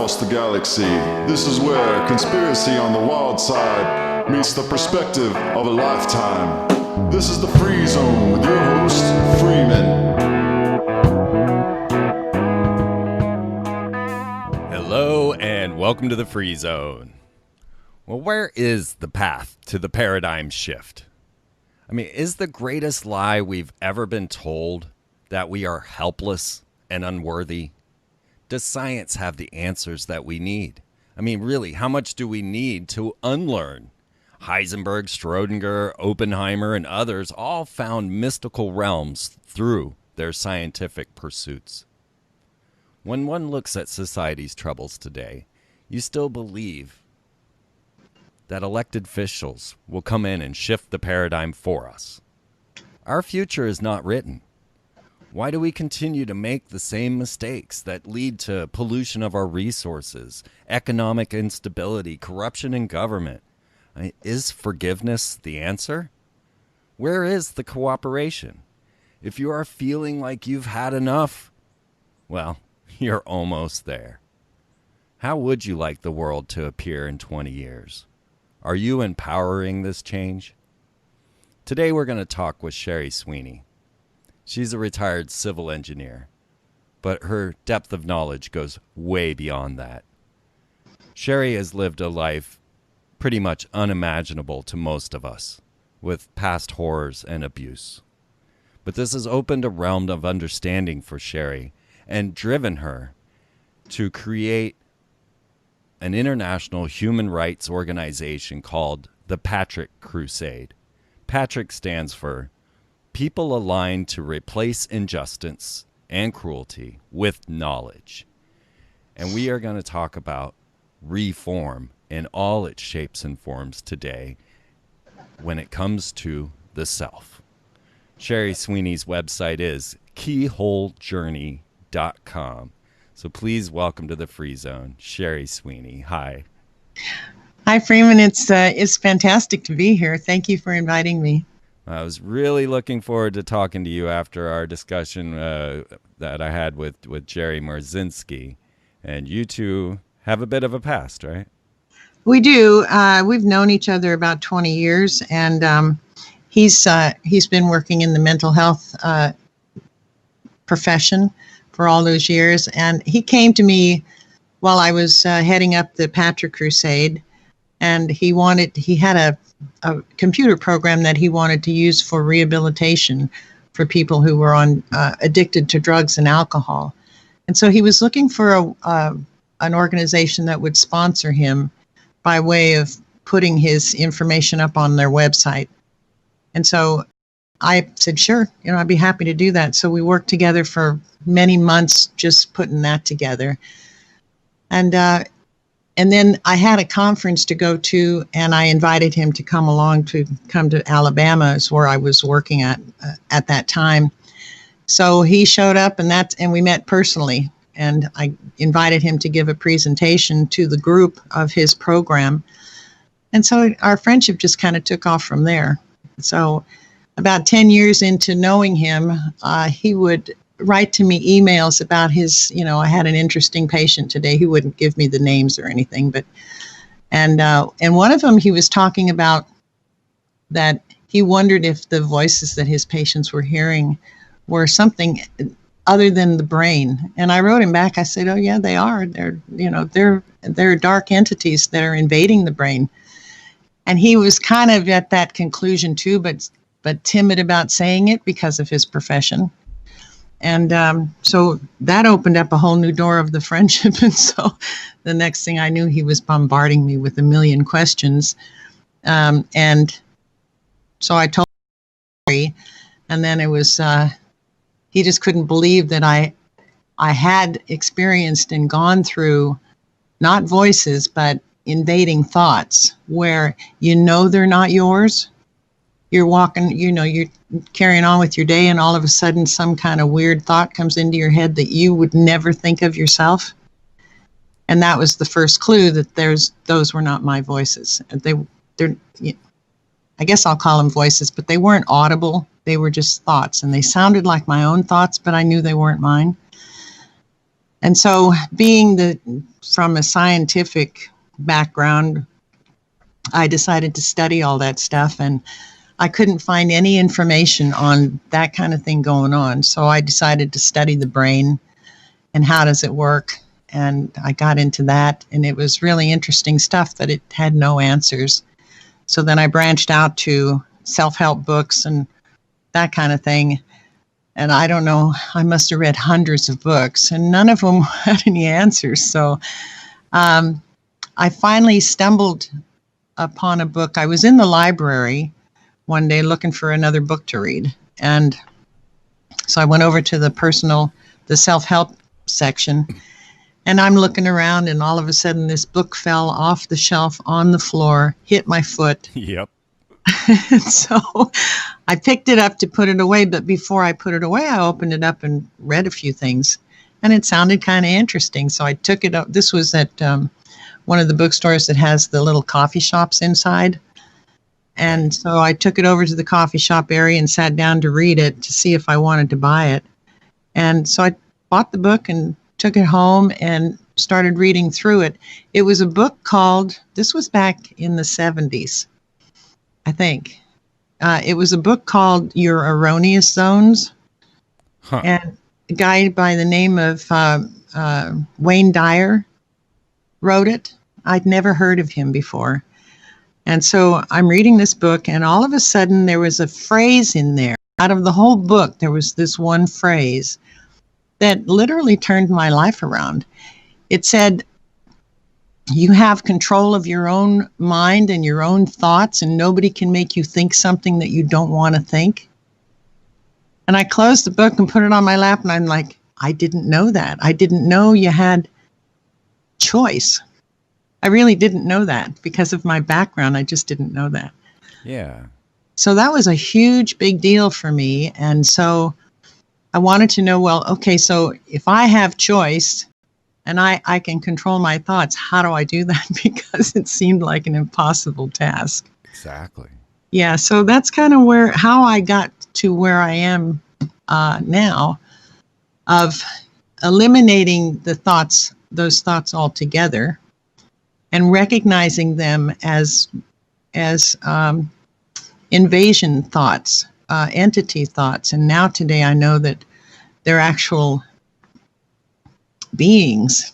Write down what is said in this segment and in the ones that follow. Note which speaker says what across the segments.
Speaker 1: across the galaxy. This is where conspiracy on the wild side meets the perspective of a lifetime. This is the Free Zone with your host, Freeman.
Speaker 2: Hello and welcome to the Free Zone. Well, where is the path to the paradigm shift? I mean, is the greatest lie we've ever been told that we are helpless and unworthy? Does science have the answers that we need? I mean, really, how much do we need to unlearn? Heisenberg, Schrodinger, Oppenheimer, and others all found mystical realms through their scientific pursuits. When one looks at society's troubles today, you still believe that elected officials will come in and shift the paradigm for us. Our future is not written. Why do we continue to make the same mistakes that lead to pollution of our resources, economic instability, corruption in government? I mean, is forgiveness the answer? Where is the cooperation? If you are feeling like you've had enough, well, you're almost there. How would you like the world to appear in 20 years? Are you empowering this change? Today we're going to talk with Sherry Swiney. She's a retired civil engineer, but her depth of knowledge goes way beyond that. Sherry has lived a life pretty much unimaginable to most of us, with past horrors and abuse. But this has opened a realm of understanding for Sherry and driven her to create an international human rights organization called the Patrick Crusade. Patrick stands for People Aligned to Replace Injustice and Cruelty with Knowledge. And we are going to talk about reform in all its shapes and forms today when it comes to the self. Sherry Swiney's website is keyholejourney.com. So please welcome to the Free Zone, Sherry Swiney. Hi.
Speaker 3: Hi, Freeman. It's fantastic to be here. Thank you for inviting me.
Speaker 2: I was really looking forward to talking to you after our discussion that I had with Jerry Marzinsky. And you two have a bit of a past, right?
Speaker 3: We do. We've known each other about 20 years, and he's been working in the mental health profession for all those years. And he came to me while I was heading up the Patrick Crusade, and he had a computer program that he wanted to use for rehabilitation for people who were addicted to drugs and alcohol. And so he was looking for an organization that would sponsor him by way of putting his information up on their website. And so I said, sure, I'd be happy to do that. So we worked together for many months just putting that together. And then I had a conference to go to, and I invited him to come to Alabama, is where I was working at that time. So he showed up, and we met personally, and I invited him to give a presentation to the group of his program. And so our friendship just kind of took off from there. So about 10 years into knowing him, he would write to me emails about his, I had an interesting patient today. He wouldn't give me the names or anything, and one of them, he was talking about that he wondered if the voices that his patients were hearing were something other than the brain. And I wrote him back. I said, oh yeah, they are. They're dark entities that are invading the brain. And he was kind of at that conclusion too, but timid about saying it because of his profession. And so that opened up a whole new door of the friendship. And so the next thing I knew, he was bombarding me with a million questions. And so I told him, and then it was, he just couldn't believe that I had experienced and gone through not voices, but invading thoughts where they're not yours. You're walking, you're carrying on with your day, and all of a sudden some kind of weird thought comes into your head that you would never think of yourself. And that was the first clue that those were not my voices. They're I guess I'll call them voices, but they weren't audible. They were just thoughts, and they sounded like my own thoughts, but I knew they weren't mine. And so, from a scientific background, I decided to study all that stuff, and I couldn't find any information on that kind of thing going on. So I decided to study the brain and how does it work. And I got into that, and it was really interesting stuff, but it had no answers. So then I branched out to self-help books and that kind of thing. And I don't know, I must have read hundreds of books, and none of them had any answers. So I finally stumbled upon a book. I was in the library one day looking for another book to read. And so I went over to the self-help section, and I'm looking around, and all of a sudden this book fell off the shelf on the floor, hit my foot.
Speaker 2: Yep.
Speaker 3: So I picked it up to put it away, but before I put it away, I opened it up and read a few things, and it sounded kind of interesting. So I took it up. This was at one of the bookstores that has the little coffee shops inside. And so I took it over to the coffee shop area and sat down to read it to see if I wanted to buy it. And so I bought the book and took it home and started reading through it. It was a book called, this was back in the 70s, I think. It was a book called Your Erroneous Zones.
Speaker 2: Huh.
Speaker 3: And a guy by the name of Wayne Dyer wrote it. I'd never heard of him before. And so I'm reading this book, and all of a sudden there was a phrase in there. Out of the whole book, there was this one phrase that literally turned my life around. It said, you have control of your own mind and your own thoughts, and nobody can make you think something that you don't want to think. And I closed the book and put it on my lap, and I'm like, I didn't know that. I didn't know you had choice. I really didn't know that because of my background. I just didn't know that.
Speaker 2: Yeah.
Speaker 3: So that was a huge, big deal for me. And so I wanted to know, well, okay, so if I have choice and I can control my thoughts, how do I do that? Because it seemed like an impossible task.
Speaker 2: Exactly.
Speaker 3: Yeah, so that's kind of how I got to where I am now, of eliminating those thoughts altogether, and recognizing them as invasion thoughts, entity thoughts. And now today I know that they're actual beings,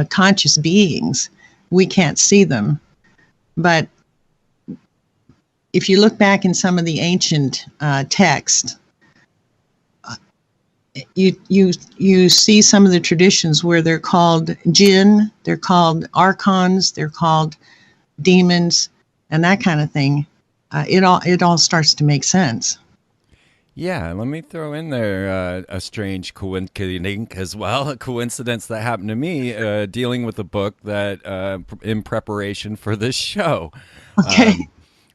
Speaker 3: conscious beings. We can't see them. But if you look back in some of the ancient texts, you see some of the traditions where they're called jinn, they're called archons, they're called demons, and that kind of thing. It all starts to make sense.
Speaker 2: Yeah, let me throw in there a strange coincidence as well, a coincidence that happened to me dealing with a book that in preparation for this show.
Speaker 3: Okay.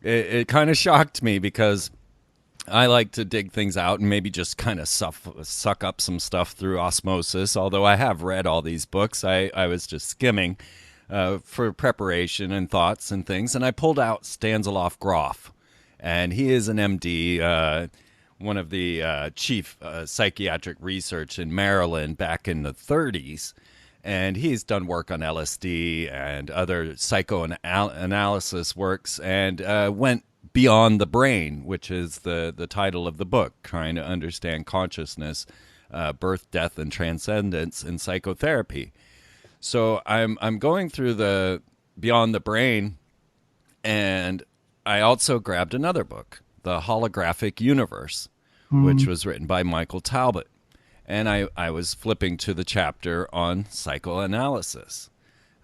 Speaker 2: It kind of shocked me because I like to dig things out and maybe just kind of suck up some stuff through osmosis. Although I have read all these books, I was just skimming for preparation and thoughts and things. And I pulled out Stanislav Grof, and he is an MD, one of the chief psychiatric research in Maryland back in the 30s. And he's done work on LSD and other psychoanalysis works, and went beyond the brain, which is the title of the book, trying to understand consciousness, birth, death, and transcendence in psychotherapy. So I'm going through the Beyond the Brain, and I also grabbed another book, The Holographic Universe, which was written by Michael Talbot. And I was flipping to the chapter on psychoanalysis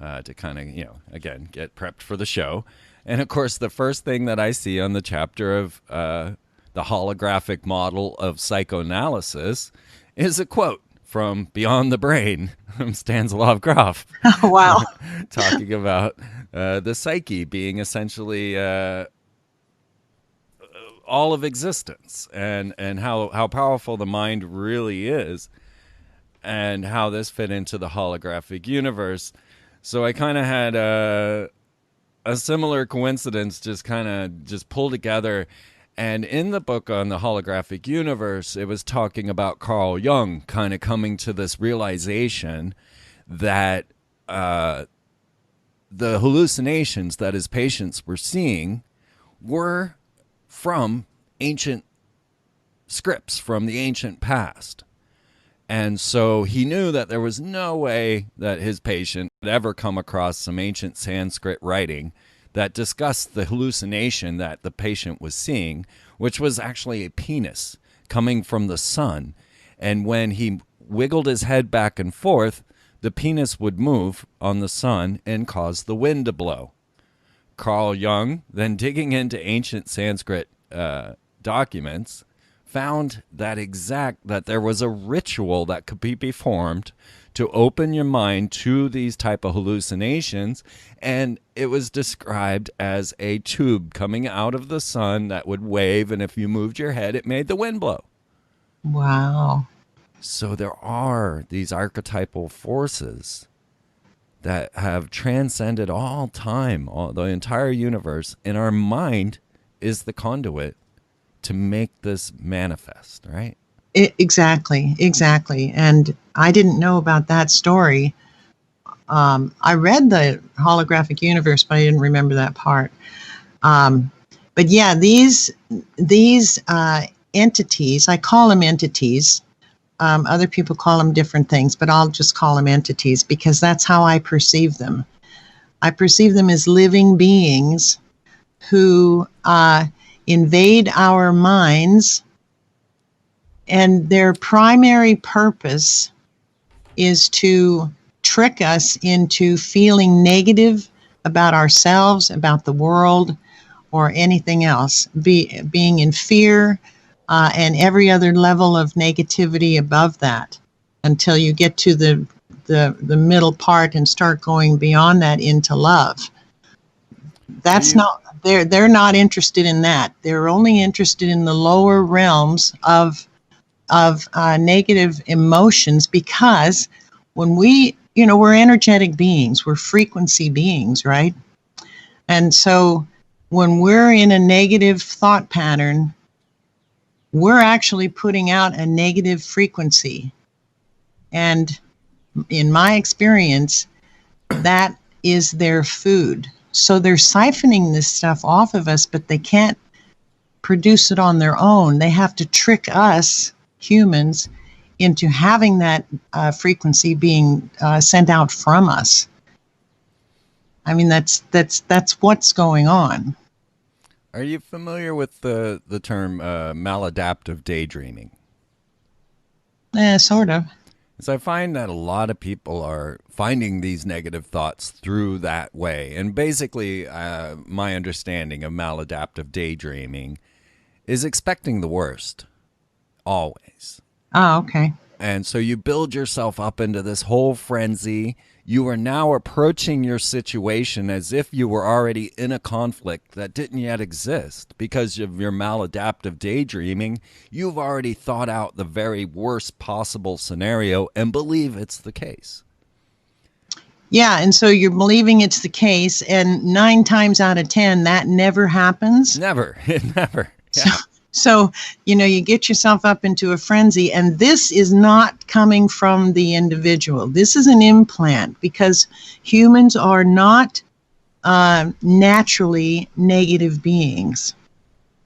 Speaker 2: to kind of, again, get prepped for the show. And, of course, the first thing that I see on the chapter of the holographic model of psychoanalysis is a quote from Beyond the Brain from Stanislav Grof.
Speaker 3: Oh, wow.
Speaker 2: Talking about the psyche being essentially all of existence, and how powerful the mind really is, and how this fit into the holographic universe. So I kind of had a similar coincidence just pull together, And in the book on the holographic universe, it was talking about Carl Jung kind of coming to this realization that the hallucinations that his patients were seeing were from ancient scripts, from the ancient past. And so he knew that there was no way that his patient would ever come across some ancient Sanskrit writing that discussed the hallucination that the patient was seeing, which was actually a penis coming from the sun. And when he wiggled his head back and forth, the penis would move on the sun and cause the wind to blow. Carl Jung, then digging into ancient Sanskrit documents, found that there was a ritual that could be performed to open your mind to these type of hallucinations, and it was described as a tube coming out of the sun that would wave, and if you moved your head, it made the wind blow.
Speaker 3: Wow.
Speaker 2: So there are these archetypal forces that have transcended all time, the entire universe, and our mind is the conduit to make this manifest, right?
Speaker 3: Exactly. And I didn't know about that story. I read the holographic universe, but I didn't remember that part. But yeah, these entities, I call them entities. Other people call them different things, but I'll just call them entities because that's how I perceive them. I perceive them as living beings who invade our minds, and their primary purpose is to trick us into feeling negative about ourselves, about the world, or anything else, being in fear and every other level of negativity above that, until you get to the middle part and start going beyond that into love. That's not, they're not interested in that. They're only interested in the lower realms of negative emotions, because when we're energetic beings, we're frequency beings, right? And so when we're in a negative thought pattern, we're actually putting out a negative frequency. And in my experience, that is their food. So they're siphoning this stuff off of us, but they can't produce it on their own. They have to trick us, humans, into having that frequency being sent out from us. I mean, that's what's going on.
Speaker 2: Are you familiar with the term maladaptive daydreaming?
Speaker 3: Sort of.
Speaker 2: So I find that a lot of people are finding these negative thoughts through that way. And basically, my understanding of maladaptive daydreaming is expecting the worst, always.
Speaker 3: Oh, okay.
Speaker 2: And so you build yourself up into this whole frenzy. You are now approaching your situation as if you were already in a conflict that didn't yet exist. Because of your maladaptive daydreaming, you've already thought out the very worst possible scenario and believe it's the case.
Speaker 3: Yeah, and so you're believing it's the case, and 9 times out of 10, that never happens.
Speaker 2: Never. It never. Yeah.
Speaker 3: So, you get yourself up into a frenzy, and this is not coming from the individual. This is an implant, because humans are not naturally negative beings.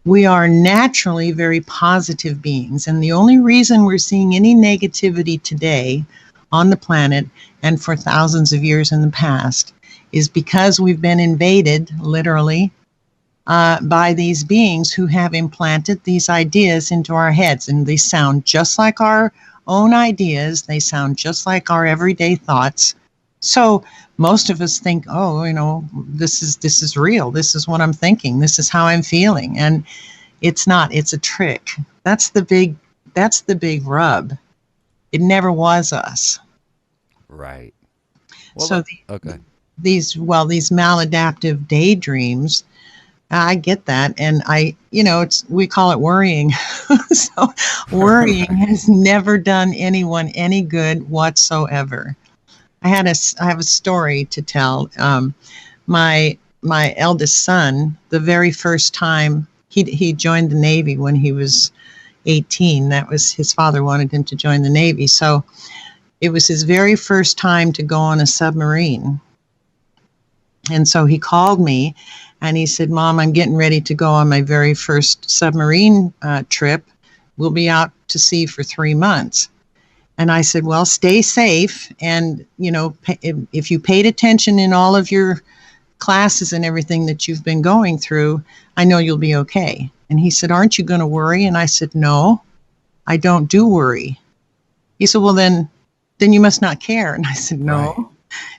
Speaker 3: We are naturally very positive beings, and the only reason we're seeing any negativity today on the planet and for thousands of years in the past is because we've been invaded, literally, by these beings who have implanted these ideas into our heads. And they sound just like our own ideas. They sound just like our everyday thoughts. So most of us think, this is real. This is what I'm thinking. This is how I'm feeling. And it's not. It's a trick. That's the big rub. It never was us.
Speaker 2: Right. Well,
Speaker 3: So
Speaker 2: okay.
Speaker 3: these maladaptive daydreams, I get that. And we call it worrying. So worrying has never done anyone any good whatsoever. I have a story to tell. My eldest son, the very first time he joined the Navy when he was 18. That was, his father wanted him to join the Navy. So it was his very first time to go on a submarine. And so he called me and he said, Mom, I'm getting ready to go on my very first submarine trip. We'll be out to sea for 3 months. And I said, well, stay safe. And, you know, if you paid attention in all of your classes and everything that you've been going through, I know you'll be okay. And he said, aren't you going to worry? And I said, no, I don't do worry. He said, well, then you must not care. And I said, no,
Speaker 2: Right.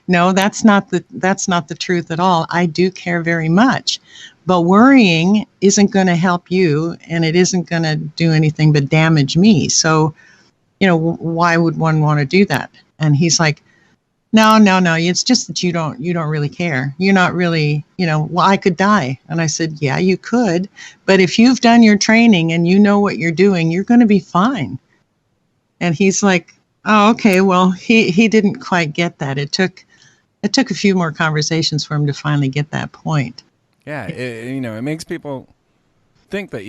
Speaker 3: no, that's not the truth at all. I do care very much. But worrying isn't going to help you, and it isn't going to do anything but damage me. So, you know, why would one want to do that? And he's like, no, it's just that you don't really care. You're not really, you know, well, I could die. And I said, yeah, you could. But if you've done your training and you know what you're doing, you're going to be fine. And he's like, oh, okay, well, he didn't quite get that. It took a few more conversations for him to finally get that point.
Speaker 2: Yeah, it makes people think that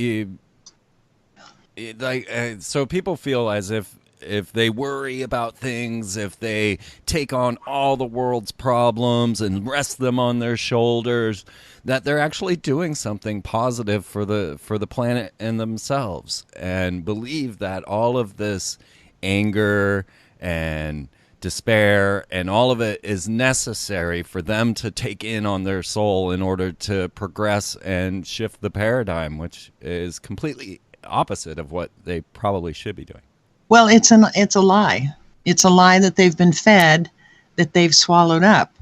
Speaker 2: so people feel as if they worry about things, if they take on all the world's problems and rest them on their shoulders, that they're actually doing something positive for the planet and themselves, and believe that all of this anger and despair and all of it is necessary for them to take in on their soul in order to progress and shift the paradigm, which is completely opposite of what they probably should be doing.
Speaker 3: Well, it's a lie. It's a lie that they've been fed, that they've swallowed up.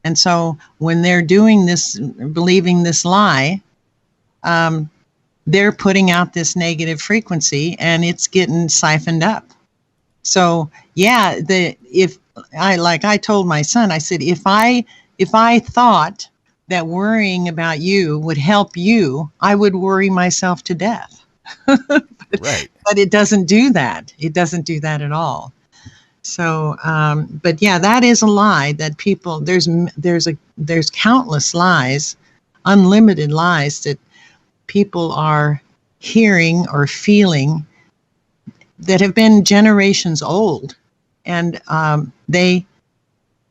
Speaker 3: And so when they're doing this, believing this lie, they're putting out this negative frequency, and it's getting siphoned up. So yeah, I told my son, I said, if I thought that worrying about you would help you, I would worry myself to death.
Speaker 2: Right.
Speaker 3: But it doesn't do that. It doesn't do that at all. So, but yeah, that is a lie that people, there's countless lies, unlimited lies that people are hearing or feeling that have been generations old, and they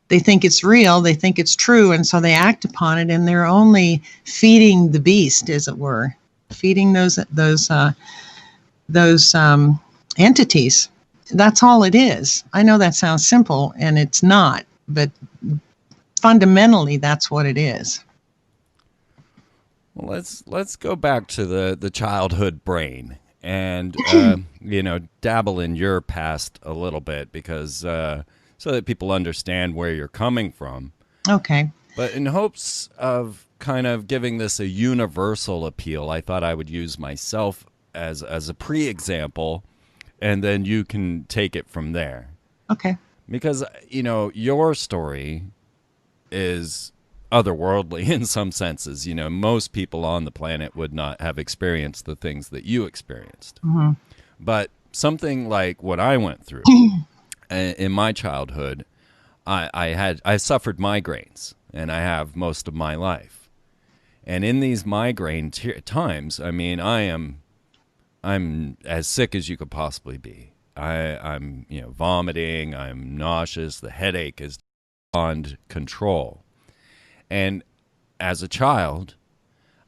Speaker 3: think it's real, they think it's true, and so they act upon it, and they're only feeding the beast, as it were, feeding those entities. That's all it is. I know that sounds simple, and it's not, but fundamentally, that's what it is.
Speaker 2: Well, let's go back to the childhood brain and dabble in your past a little bit, because so that people understand where you're coming from.
Speaker 3: Okay.
Speaker 2: But in hopes of kind of giving this a universal appeal, I thought I would use myself as a pre-example, and then you can take it from there.
Speaker 3: Okay.
Speaker 2: Because, your story is otherworldly in some senses. Most people on the planet would not have experienced the things that you experienced.
Speaker 3: Mm-hmm.
Speaker 2: But something like what I went through in my childhood, I suffered migraines, and I have most of my life. And in these migraine times, I mean, I'm as sick as you could possibly be. I'm vomiting, I'm nauseous, the headache is beyond control. And as a child,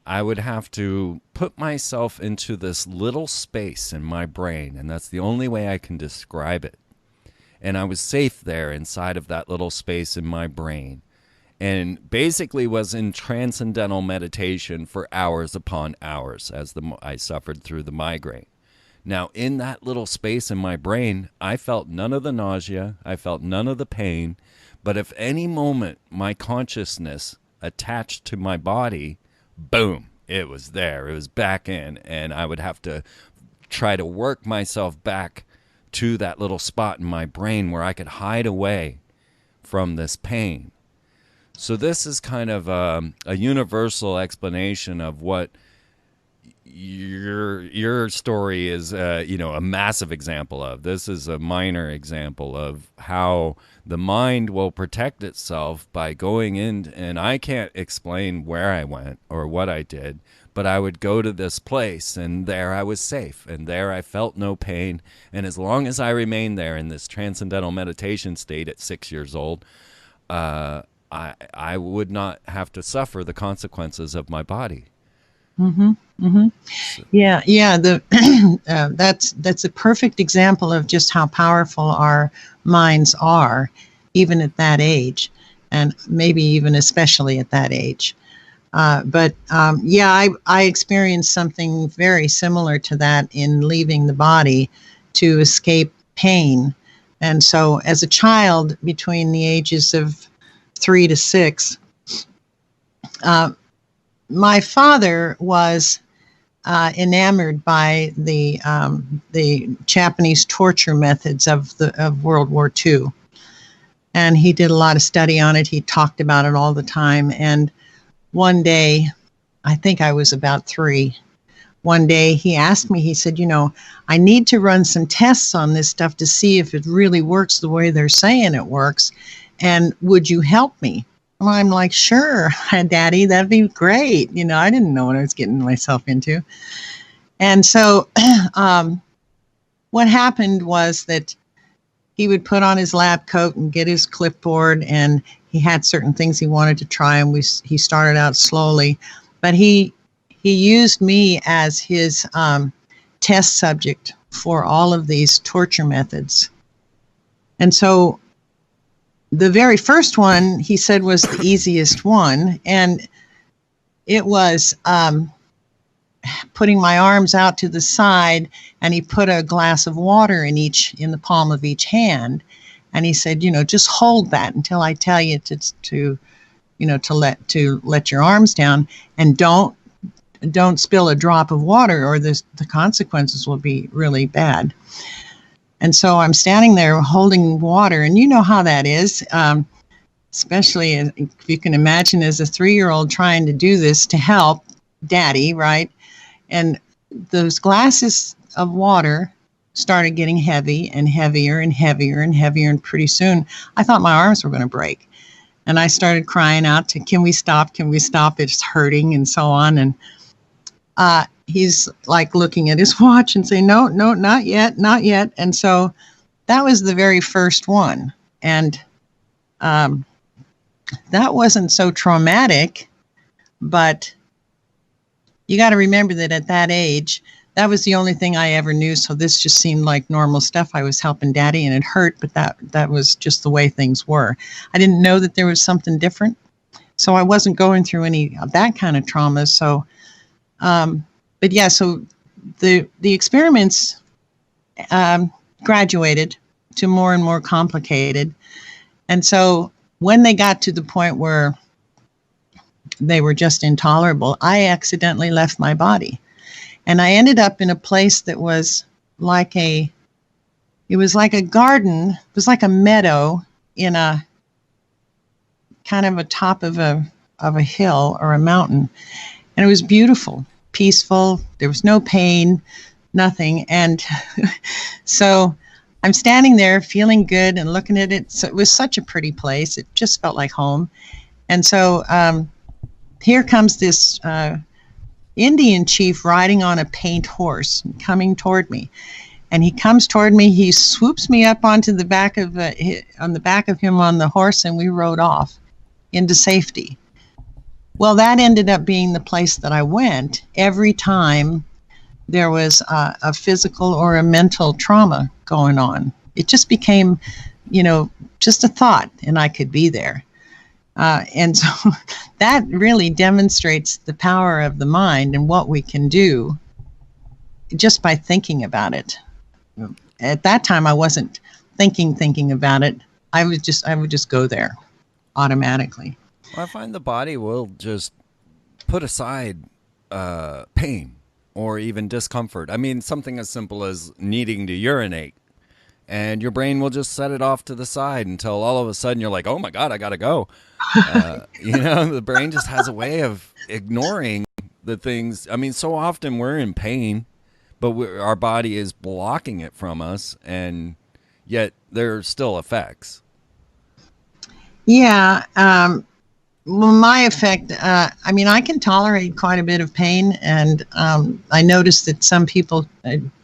Speaker 2: I would have to put myself into this little space in my brain, and that's the only way I can describe it. And I was safe there inside of that little space in my brain, and basically was in transcendental meditation for hours upon hours as I suffered through the migraine. Now, in that little space in my brain, I felt none of the nausea, I felt none of the pain, but if any moment my consciousness attached to my body, boom, it was there, it was back in, and I would have to try to work myself back to that little spot in my brain where I could hide away from this pain. So this is kind of a universal explanation of what your story is, a massive example of. This is a minor example of how the mind will protect itself by going in, and I can't explain where I went or what I did, but I would go to this place, and there I was safe, and there I felt no pain. And as long as I remained there in this transcendental meditation state at 6 years old, I would not have to suffer the consequences of my body.
Speaker 3: Yeah, yeah. That's a perfect example of just how powerful our minds are, even at that age, and maybe even especially at that age. I experienced something very similar to that in leaving the body to escape pain. And so, as a child between the ages of 3 to 6, my father was enamored by the Japanese torture methods of World War II, and he did a lot of study on it. He talked about it all the time. And one day, I think I was about 3. One day he asked me, he said, I need to run some tests on this stuff to see if it really works the way they're saying it works. And would you help me? Well, I'm like, sure, Daddy, that'd be great. I didn't know what I was getting myself into. And so what happened was that he would put on his lab coat and get his clipboard, and he had certain things he wanted to try, and he started out slowly. But he used me as his test subject for all of these torture methods. And so the very first one, he said, was the easiest one. And it was putting my arms out to the side, and he put a glass of water in the palm of each hand. And he said, just hold that until I tell you to let your arms down, and don't spill a drop of water, or the consequences will be really bad. And so I'm standing there holding water, and you know how that is, especially if you can imagine as a 3-year-old trying to do this to help Daddy, right? And those glasses of water started getting heavy and heavier and heavier and heavier, and pretty soon I thought my arms were going to break. And I started crying out can we stop? Can we stop? It's hurting, and so on. And he's like looking at his watch and saying, no, not yet, not yet. And so that was the very first one. And that wasn't so traumatic, but you got to remember that at that age, that was the only thing I ever knew. So this just seemed like normal stuff. I was helping Daddy, and it hurt, but that was just the way things were. I didn't know that there was something different. So I wasn't going through any of that kind of trauma. So, but yeah, so the experiments graduated to more and more complicated. And so when they got to the point where they were just intolerable, I accidentally left my body. And I ended up in a place that was like it was like a garden. It was like a meadow in a kind of a top of a hill or a mountain. And it was beautiful, peaceful. There was no pain, nothing. And so I'm standing there feeling good and looking at it. So it was such a pretty place. It just felt like home. And so here comes this Indian chief riding on a paint horse coming toward me. And he comes toward me, he swoops me up onto the back of him on the horse, and we rode off into safety. Well, that ended up being the place that I went every time there was a physical or a mental trauma going on. It just became, just a thought, and I could be there. And so that really demonstrates the power of the mind and what we can do just by thinking about it. At that time, I wasn't thinking about it. I would just go there automatically.
Speaker 2: Well, I find the body will just put aside pain or even discomfort. I mean, something as simple as needing to urinate. And your brain will just set it off to the side until all of a sudden you're like, oh my God, I got to go. The brain just has a way of ignoring the things. I mean, so often we're in pain, but our body is blocking it from us, and yet there are still effects.
Speaker 3: Yeah. Well, my effect, I mean, I can tolerate quite a bit of pain, and I notice that some people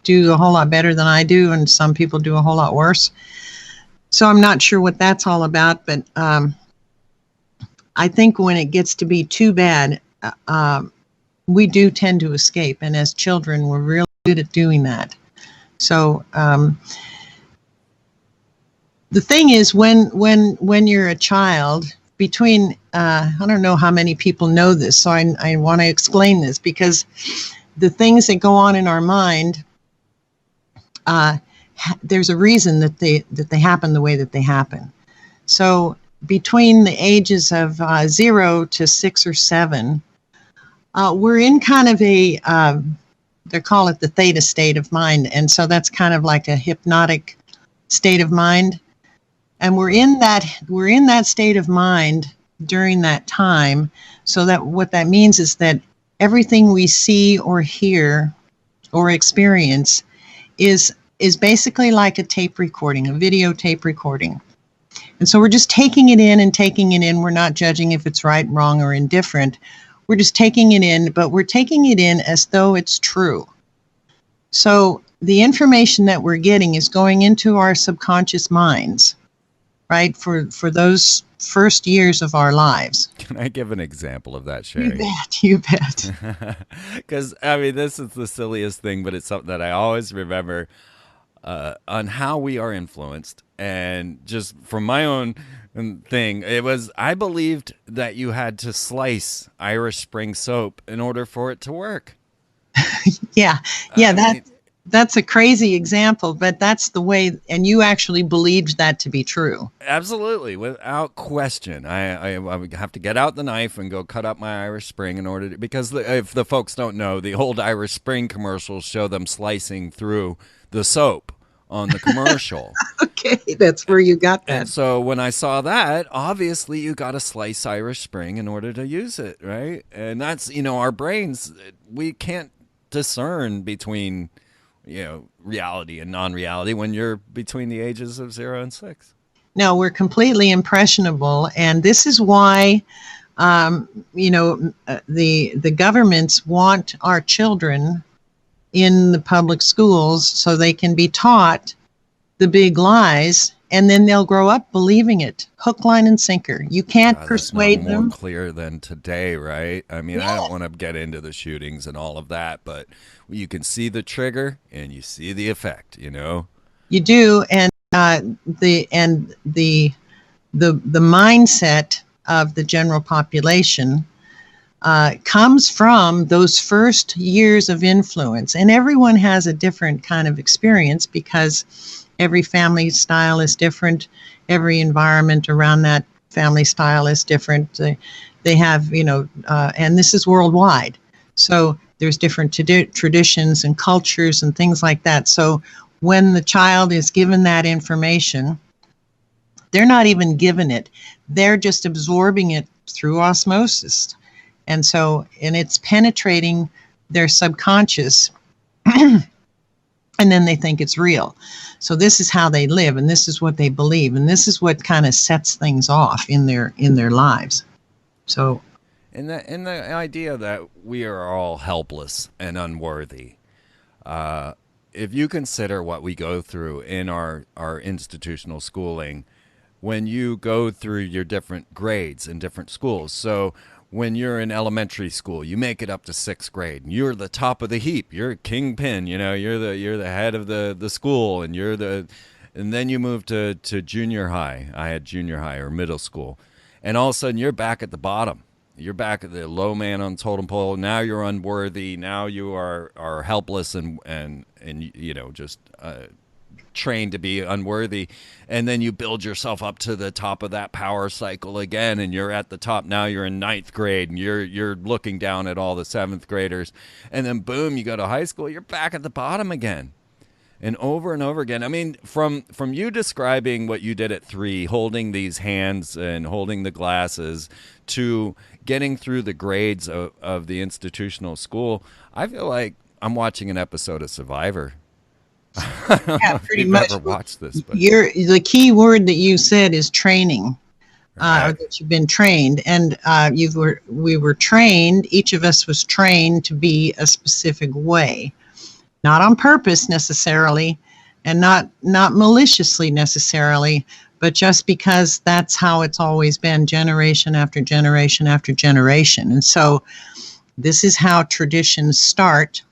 Speaker 3: do a whole lot better than I do, and some people do a whole lot worse. So I'm not sure what that's all about, but I think when it gets to be too bad, we do tend to escape, and as children, we're really good at doing that. So the thing is, when you're a child, between I don't know how many people know this, so I want to explain this, because the things that go on in our mind, there's a reason that they happen the way that they happen. So between the ages of 0 to 6 or 7, we're in kind of a they call it the theta state of mind, and so that's kind of like a hypnotic state of mind. And we're in that state of mind during that time. So that what that means is that everything we see or hear or experience is basically like a tape recording, a videotape recording. And so we're just taking it in and taking it in. We're not judging if it's right, wrong, or indifferent. We're just taking it in, but we're taking it in as though it's true. So the information that we're getting is going into our subconscious minds, right, for those first years of our lives.
Speaker 2: Can I give an example of that, Sherry?
Speaker 3: You bet.
Speaker 2: Because, I mean, this is the silliest thing, but it's something that I always remember on how we are influenced. And just from my own thing, it was, I believed that you had to slice Irish Spring soap in order for it to work.
Speaker 3: Yeah, that's a crazy example, but that's the way, and you actually believed that to be true.
Speaker 2: Absolutely, without question. I would have to get out the knife and go cut up my Irish Spring in order to, because if the folks don't know, the old Irish Spring commercials show them slicing through the soap on the commercial.
Speaker 3: Okay, that's where you got that.
Speaker 2: And so when I saw that, obviously you got to slice Irish Spring in order to use it, right? And that's, our brains, we can't discern between, reality and non-reality when you're between the ages of 0 and 6.
Speaker 3: No, we're completely impressionable, and this is why, the governments want our children in the public schools so they can be taught the big lies, and then they'll grow up believing it, hook, line, and sinker. You can't persuade
Speaker 2: that's not
Speaker 3: them.
Speaker 2: More clear than today, right? I mean, I don't want to get into the shootings and all of that, but you can see the trigger and you see the effect. You
Speaker 3: do, and the mindset of the general population comes from those first years of influence, and everyone has a different kind of experience because every family style is different. Every environment around that family style is different. They have, and this is worldwide. So there's different traditions and cultures and things like that. So when the child is given that information, they're not even given it. They're just absorbing it through osmosis. And it's penetrating their subconscious. And then they think it's real. So this is how they live, and this is what they believe, and this is what kind of sets things off in their lives. So,
Speaker 2: and the idea that we are all helpless and unworthy. If you consider what we go through in our institutional schooling, when you go through your different grades in different schools, so when you're in elementary school, you make it up to 6th grade, and you're the top of the heap. You're a kingpin, you're the head of the school, and and then you move to junior high. I had junior high or middle school, and all of a sudden you're back at the bottom. You're back at the low man on the totem pole. Now you're unworthy. Now you are helpless and just trained to be unworthy, and then you build yourself up to the top of that power cycle again, and you're at the top. Now you're in 9th grade, and you're looking down at all the 7th graders, and then boom, you go to high school, you're back at the bottom again, and over again. I mean, from you describing what you did at 3, holding these hands and holding the glasses, to getting through the grades of the institutional school, I feel like I'm watching an episode of Survivor.
Speaker 3: Yeah, pretty much.
Speaker 2: Never watched this, but
Speaker 3: the key word that you said is training. or that you've been trained, and we were trained. Each of us was trained to be a specific way, not on purpose necessarily, and not maliciously necessarily, but just because that's how it's always been, generation after generation after generation. And so this is how traditions start,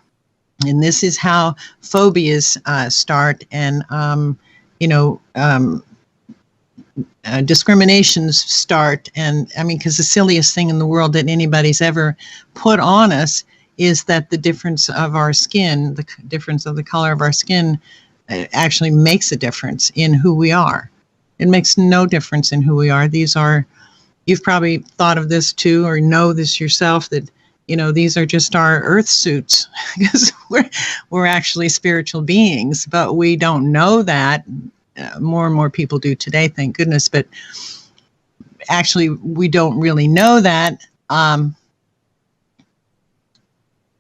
Speaker 3: and this is how phobias start, and discriminations start. And I mean, because the silliest thing in the world that anybody's ever put on us is that the difference of our skin, the difference of the color of our skin, actually makes a difference in who we are. It makes no difference in who we are. You've probably thought of this too, or know this yourself, that these are just our earth suits, because we're actually spiritual beings, but we don't know that. More and more people do today, thank goodness, but actually we don't really know that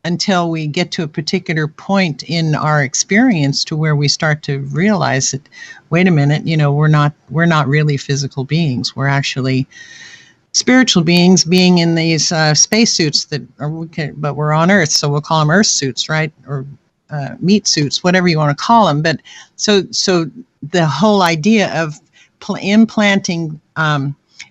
Speaker 3: until we get to a particular point in our experience to where we start to realize that, wait a minute, we're not really physical beings. We're actually spiritual beings, being in these spacesuits but we're on Earth, so we'll call them Earth suits, right? Or meat suits, whatever you want to call them. But so the whole idea of implanting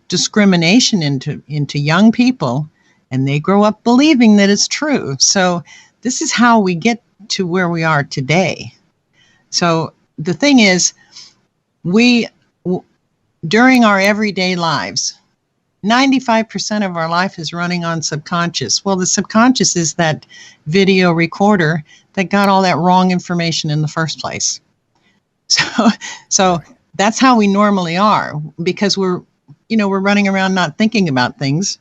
Speaker 3: discrimination into young people, and they grow up believing that it's true. So this is how we get to where we are today. So the thing is, during our everyday lives, 95% of our life is running on subconscious. Well, the subconscious is that video recorder that got all that wrong information in the first place. So that's how we normally are, because we're running around not thinking about things.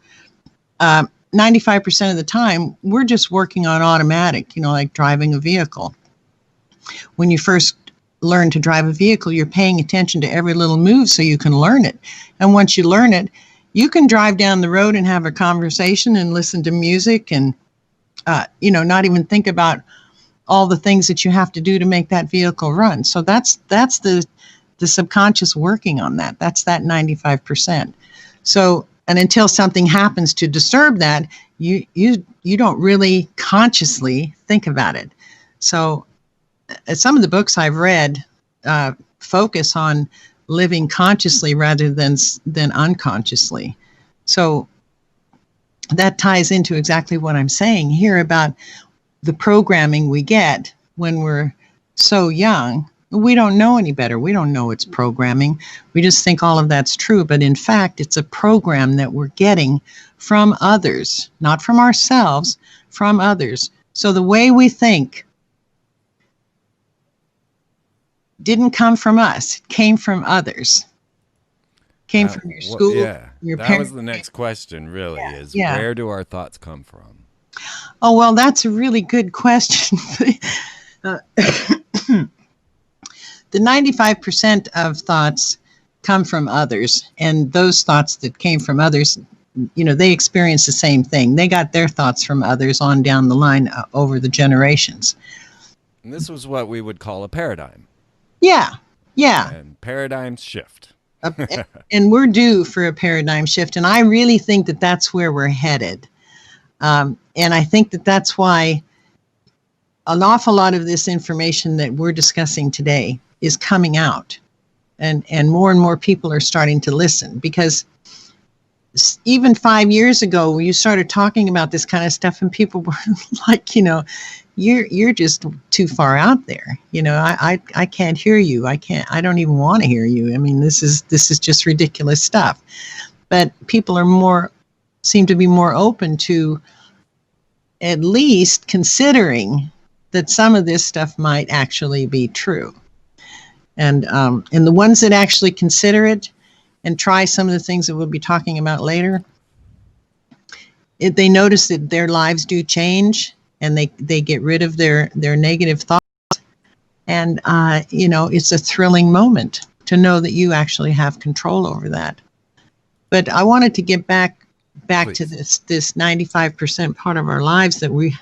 Speaker 3: 95% of the time, we're just working on automatic, like driving a vehicle. When you first learn to drive a vehicle, you're paying attention to every little move so you can learn it. And once you learn it, you can drive down the road and have a conversation and listen to music and, not even think about all the things that you have to do to make that vehicle run. So that's the subconscious working on that. That's that 95%. So, and until something happens to disturb that, you don't really consciously think about it. So some of the books I've read focus on living consciously rather than unconsciously. So that ties into exactly what I'm saying here about the programming we get when we're so young. We don't know any better. We don't know it's programming. We just think all of that's true. But in fact, it's a program that we're getting from others, not from ourselves, from others. So the way we think didn't come from us. It came from others. Came from your school, your parents.
Speaker 2: That was the next question, really, where do our thoughts come from?
Speaker 3: Oh, well, that's a really good question. The 95% of thoughts come from others, and those thoughts that came from others, they experience the same thing. They got their thoughts from others on down the line over the generations.
Speaker 2: And this was what we would call a paradigm.
Speaker 3: Yeah.
Speaker 2: And paradigms shift.
Speaker 3: And we're due for a paradigm shift, and I really think that that's where we're headed. And I think that that's why an awful lot of this information that we're discussing today is coming out, and more people are starting to listen, because even 5 years ago, you started talking about this kind of stuff and people were like, you're just too far out there. I can't hear you. I don't even want to hear you. I mean, this is just ridiculous stuff. But people seem to be more open to at least considering that some of this stuff might actually be true. And the ones that actually consider it and try some of the things that we'll be talking about later, they notice that their lives do change, and they get rid of their negative thoughts. And, it's a thrilling moment to know that you actually have control over that. But I wanted to get back Please. To this 95% part of our lives that we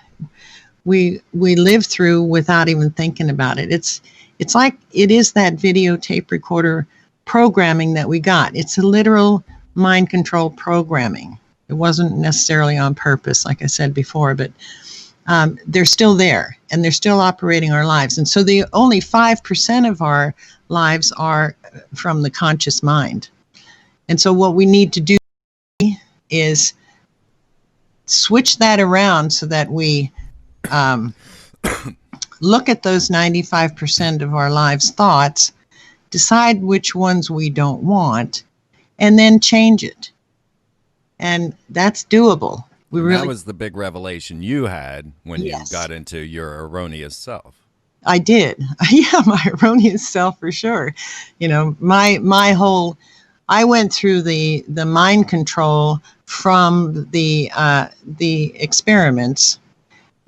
Speaker 3: live through without even thinking about it. It's like it is that videotape recorder programming that we got. It's a literal mind control programming. It wasn't necessarily on purpose, like I said before, but they're still there, and they're still operating our lives. And so the only 5% of our lives are from the conscious mind. And so what we need to do is switch that around so that we look at those 95% of our lives' thoughts, decide which ones we don't want, and then change it. And that's doable.
Speaker 2: That was the big revelation you had when
Speaker 3: Yes.
Speaker 2: you got into your erroneous self.
Speaker 3: I did. Yeah, my erroneous self for sure. You know, my whole, I went through the mind control from the experiments,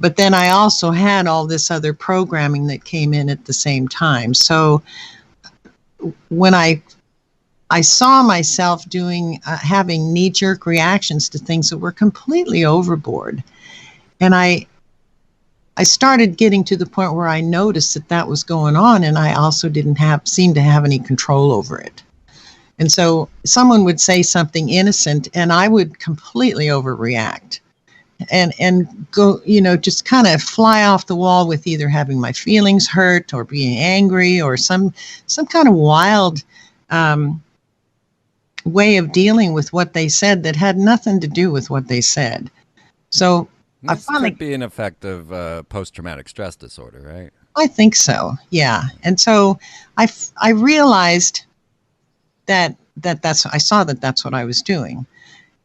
Speaker 3: but then I also had all this other programming that came in at the same time. So when I saw myself doing, having knee-jerk reactions to things that were completely overboard, and I started getting to the point where I noticed that that was going on, and I also didn't seem to have any control over it. And so someone would say something innocent, and I would completely overreact and go, you know, just kind of fly off the wall with either having my feelings hurt or being angry or some kind of wild way of dealing with what they said that had nothing to do with what they said. So
Speaker 2: This could be an effect of post-traumatic stress disorder, right?
Speaker 3: I think so, yeah. And so I realized that I saw that that's what I was doing,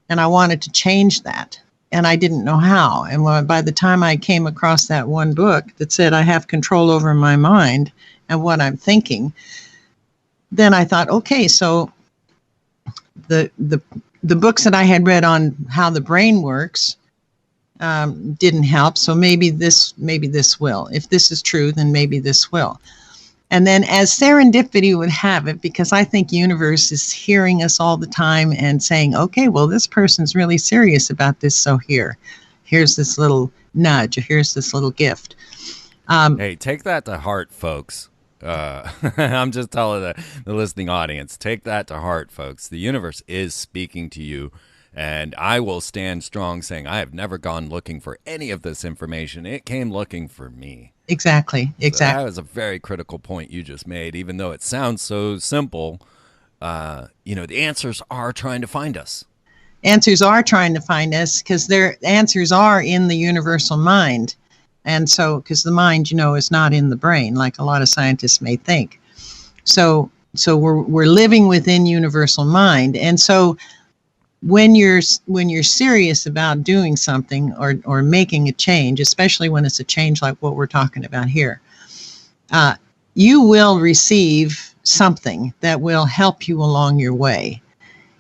Speaker 3: and I wanted to change that, and I didn't know how. And by the time I came across that one book that said I have control over my mind and what I'm thinking, then I thought, okay, so the books that I had read on how the brain works didn't help. So maybe this will. If this is true, then maybe this will. And then as serendipity would have it, because I think universe is hearing us all the time and saying, okay, well, this person's really serious about this. So here's this little nudge, or here's this little gift.
Speaker 2: Hey, take that to heart, folks. I'm just telling the listening audience, take that to heart, folks. The universe is speaking to you. And I will stand strong saying I have never gone looking for any of this information. It came looking for me.
Speaker 3: Exactly.
Speaker 2: So that was a very critical point you just made, even though it sounds so simple. You know, the answers are trying to find us.
Speaker 3: Answers are trying to find us because their answers are in the universal mind. And so, because the mind, you know, is not in the brain, like a lot of scientists may think. So we're living within universal mind. And so when you're serious about doing something or making a change, especially when it's a change like what we're talking about here, you will receive something that will help you along your way.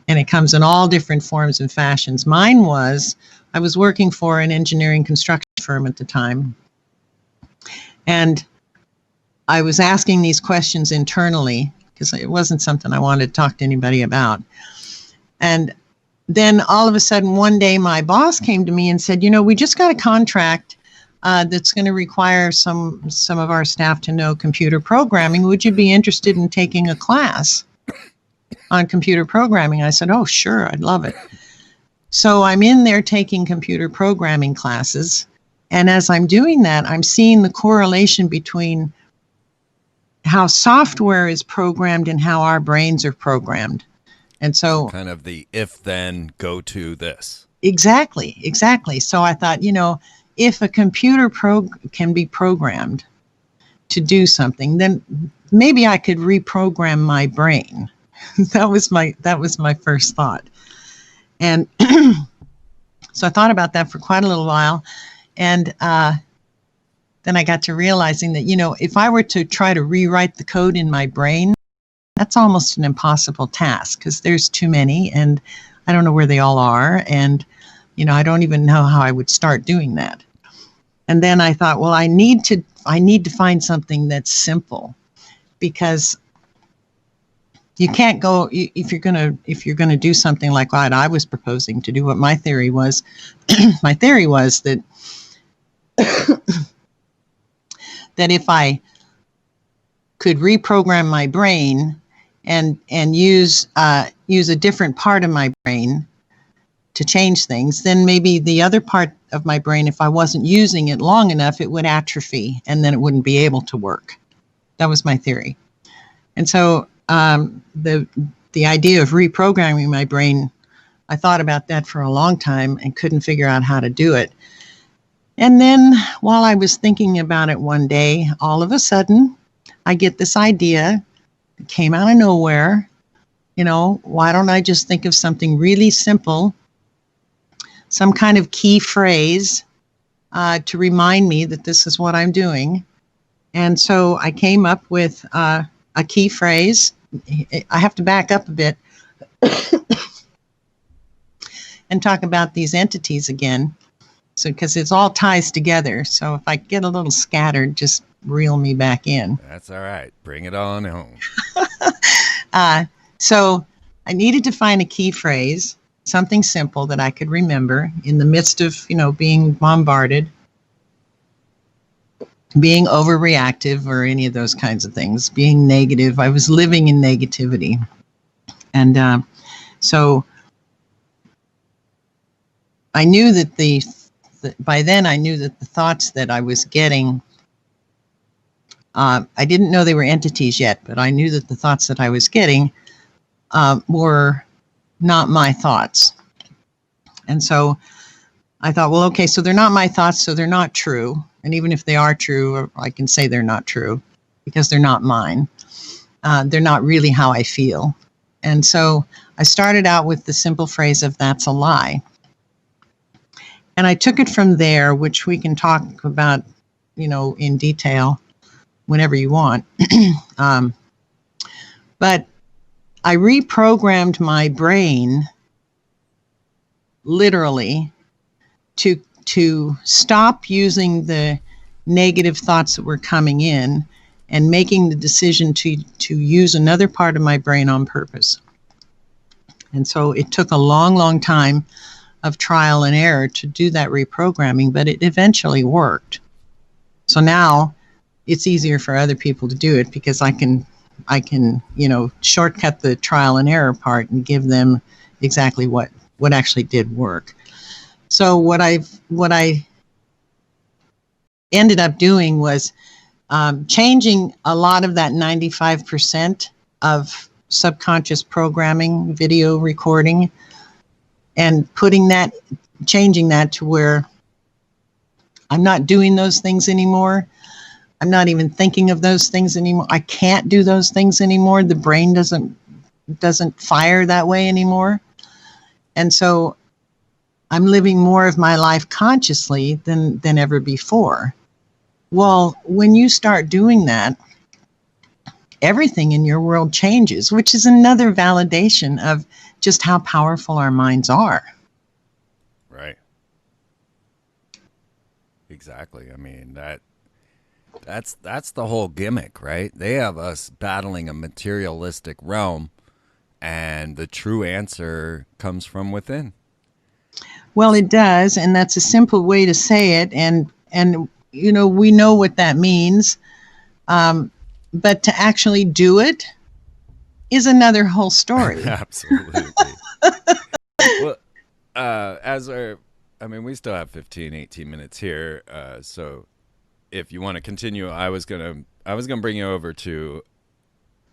Speaker 3: And it comes in all different forms and fashions. Mine was, I was working for an engineering construction firm at the time, and I was asking these questions internally because it wasn't something I wanted to talk to anybody about. And then all of a sudden, one day, my boss came to me and said, you know, we just got a contract that's going to require some of our staff to know computer programming. Would you be interested in taking a class on computer programming? I said, oh, sure, I'd love it. So I'm in there taking computer programming classes. And as I'm doing that, I'm seeing the correlation between how software is programmed and how our brains are programmed. And so
Speaker 2: kind of the if then go to this.
Speaker 3: Exactly. So I thought, you know, if a computer can be programmed to do something, then maybe I could reprogram my brain. That was my first thought. And so I thought about that for quite a little while. And then I got to realizing that, you know, if I were to try to rewrite the code in my brain, that's almost an impossible task because there's too many and I don't know where they all are. And, you know, I don't even know how I would start doing that. And then I thought, well, I need to find something that's simple, because you can't go, if you're going to do something like what I was proposing to do, what my theory was, my theory was that that if I could reprogram my brain and use use a different part of my brain to change things, then maybe the other part of my brain, if I wasn't using it long enough, it would atrophy and then it wouldn't be able to work. That was my theory. And so the idea of reprogramming my brain, I thought about that for a long time and couldn't figure out how to do it. And then while I was thinking about it one day, all of a sudden, I get this idea. It came out of nowhere. Why don't I just think of something really simple, some kind of key phrase to remind me that this is what I'm doing. And so I came up with a key phrase. I have to back up a bit and talk about these entities again. So, because it all ties together. So if I get a little scattered, just reel me back in.
Speaker 2: That's all right. Bring it on home.
Speaker 3: So I needed to find a key phrase, something simple that I could remember in the midst of, being bombarded, being overreactive or any of those kinds of things, being negative. I was living in negativity. And so I knew that by then I knew that the thoughts that I was getting, I didn't know they were entities yet, but I knew that the thoughts that I was getting were not my thoughts. And so I thought, well, okay, so they're not my thoughts, so they're not true. And even if they are true, I can say they're not true because they're not mine. They're not really how I feel. And so I started out with the simple phrase of that's a lie. And I took it from there, which we can talk about, in detail whenever you want. But I reprogrammed my brain literally to stop using the negative thoughts that were coming in and making the decision to use another part of my brain on purpose. And so it took a long, long time of trial and error to do that reprogramming, but it eventually worked. So now it's easier for other people to do it because I can, shortcut the trial and error part and give them exactly what actually did work. So what I ended up doing was changing a lot of that 95% of subconscious programming, video recording, and changing that to where I'm not doing those things anymore. I'm not even thinking of those things anymore. I can't do those things anymore. The brain doesn't fire that way anymore. And so I'm living more of my life consciously than ever before. Well, when you start doing that, everything in your world changes, which is another validation of just how powerful our minds are.
Speaker 2: Right. Exactly. I mean, that's the whole gimmick, right? They have us battling a materialistic realm, and the true answer comes from within.
Speaker 3: Well, it does, and that's a simple way to say it, and we know what that means. But to actually do it is another whole story.
Speaker 2: Absolutely. Well, we still have 15, 18 minutes here. So if you want to continue, I was gonna bring you over to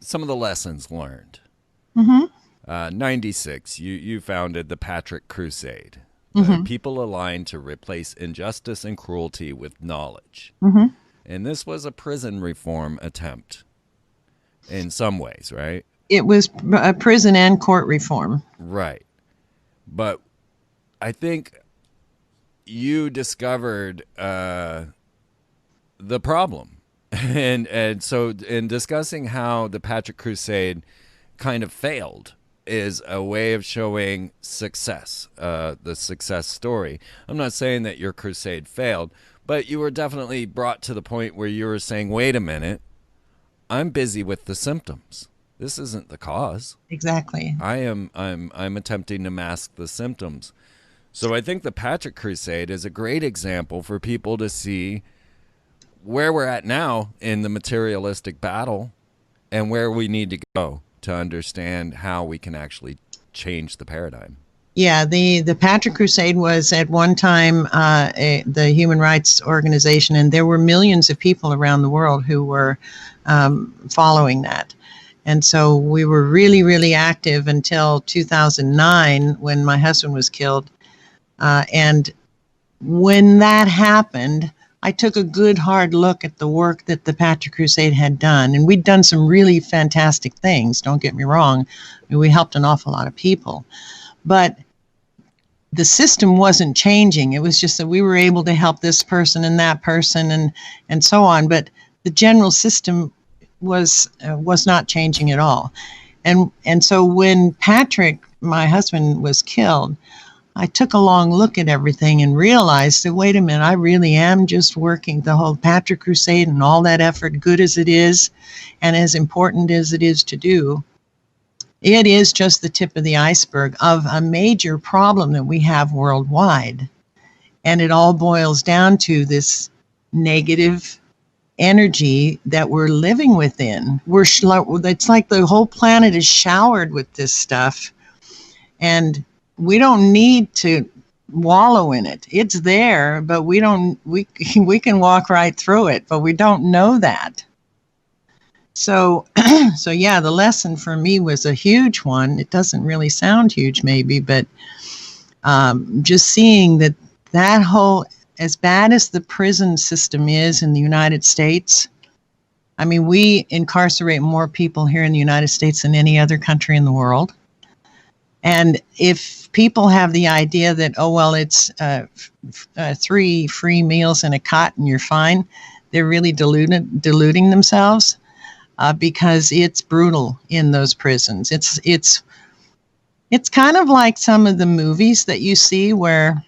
Speaker 2: some of the lessons learned. Mm-hmm. 96, you founded the Patrick Crusade. Mm-hmm. People aligned to replace injustice and cruelty with knowledge. Mm-hmm. And this was a prison reform attempt in some ways, right?
Speaker 3: It was a prison and court reform.
Speaker 2: Right. But I think you discovered the problem. And so in discussing how the Patrick Crusade kind of failed is a way of showing success, the success story. I'm not saying that your crusade failed, but you were definitely brought to the point where you were saying, wait a minute, I'm busy with the symptoms. This isn't the cause.
Speaker 3: Exactly.
Speaker 2: I'm attempting to mask the symptoms. So I think the Patrick Crusade is a great example for people to see where we're at now in the materialistic battle and where we need to go to understand how we can actually change the paradigm.
Speaker 3: Yeah, the Patrick Crusade was at one time the human rights organization, and there were millions of people around the world who were following that. And so we were really, really active until 2009 when my husband was killed. And when that happened, I took a good hard look at the work that the Patrick Crusade had done. And we'd done some really fantastic things, don't get me wrong. I mean, we helped an awful lot of people. But the system wasn't changing. It was just that we were able to help this person and that person and so on. But the general system was not changing at all. And so when Patrick, my husband, was killed, I took a long look at everything and realized that, wait a minute, I really am just working the whole Patrick Crusade and all that effort, good as it is and as important as it is to do. It is just the tip of the iceberg of a major problem that we have worldwide. And it all boils down to this negative energy that we're living within. It's like the whole planet is showered with this stuff. And we don't need to wallow in it. It's there, but we can walk right through it, but we don't know that. So yeah, the lesson for me was a huge one. It doesn't really sound huge maybe, but just seeing that whole, as bad as the prison system is in the United States, I mean, we incarcerate more people here in the United States than any other country in the world. And if people have the idea that, oh, well, it's 3 free meals and a cot and you're fine, they're really deluding themselves because it's brutal in those prisons. It's kind of like some of the movies that you see where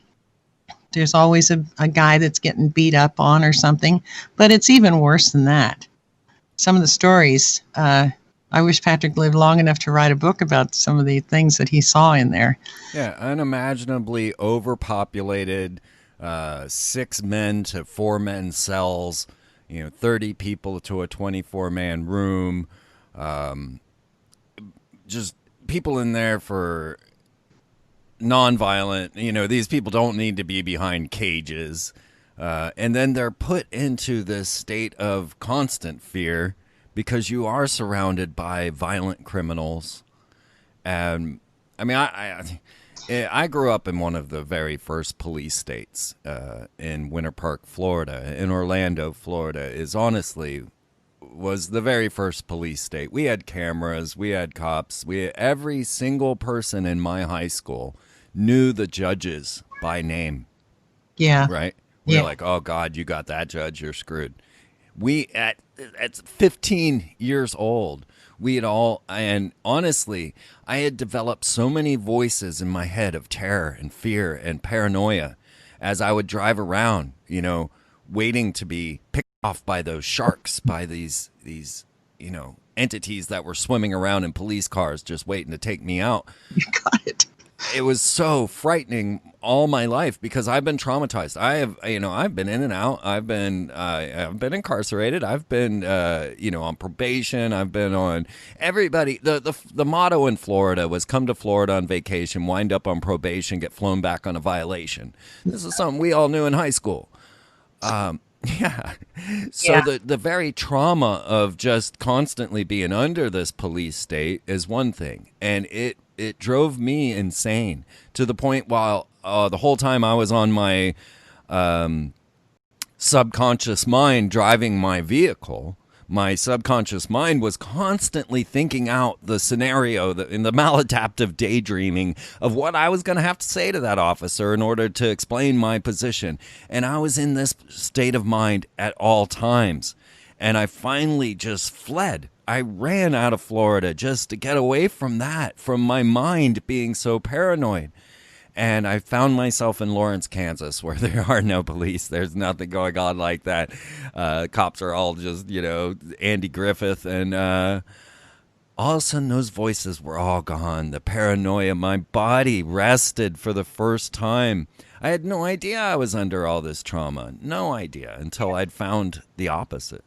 Speaker 3: there's always a guy that's getting beat up on or something, but it's even worse than that. Some of the stories, I wish Patrick lived long enough to write a book about some of the things that he saw in there.
Speaker 2: Yeah, unimaginably overpopulated, 6 men to 4 men cells, 30 people to a 24-man room, just people in there for nonviolent, these people don't need to be behind cages. And then they're put into this state of constant fear because you are surrounded by violent criminals. And I mean, I grew up in one of the very first police states in Winter Park, Florida. In Orlando, Florida was the very first police state. We had cameras, we had cops, every single person in my high school knew the judges by name.
Speaker 3: Yeah.
Speaker 2: Right? We were like, oh God, you got that judge, you're screwed. We at 15 years old, we had all, and honestly, I had developed so many voices in my head of terror and fear and paranoia as I would drive around, waiting to be picked off by those sharks, by these entities that were swimming around in police cars just waiting to take me out.
Speaker 3: You got it.
Speaker 2: It was so frightening all my life because I've been traumatized. I've been in and out. I've been incarcerated. I've been, on probation. I've been on everybody. The motto in Florida was come to Florida on vacation, wind up on probation, get flown back on a violation. This is something we all knew in high school. Yeah. So the very trauma of just constantly being under this police state is one thing. And it drove me insane to the point while the whole time I was on my subconscious mind driving my vehicle, my subconscious mind was constantly thinking out the scenario in the maladaptive daydreaming of what I was going to have to say to that officer in order to explain my position. And I was in this state of mind at all times. And I finally just fled. I ran out of Florida just to get away from that, from my mind being so paranoid. And I found myself in Lawrence, Kansas, where there are no police. There's nothing going on like that. Cops are all just, Andy Griffith. And all of a sudden, those voices were all gone. The paranoia, my body rested for the first time. I had no idea I was under all this trauma. No idea until I'd found the opposite.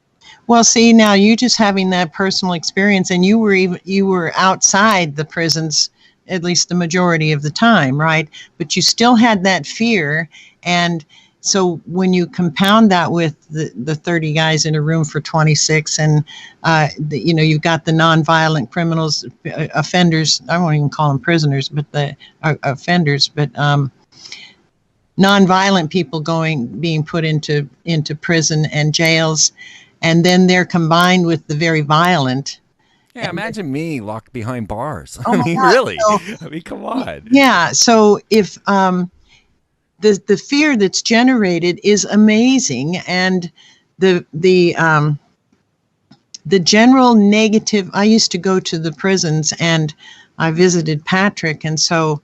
Speaker 3: Well, see, now you just having that personal experience, and you were outside the prisons at least the majority of the time, right? But you still had that fear. And so when you compound that with the 30 guys in a room for 26, and you've got the nonviolent criminals, offenders, I won't even call them prisoners, but the offenders, but nonviolent people being put into prison and jails, and then they're combined with the very violent.
Speaker 2: Yeah, imagine me locked behind bars.
Speaker 3: Oh
Speaker 2: I
Speaker 3: my
Speaker 2: mean,
Speaker 3: God.
Speaker 2: really?
Speaker 3: So,
Speaker 2: I mean, come on.
Speaker 3: yeah. So if the fear that's generated is amazing, and the general negative. I used to go to the prisons, and I visited Patrick, and so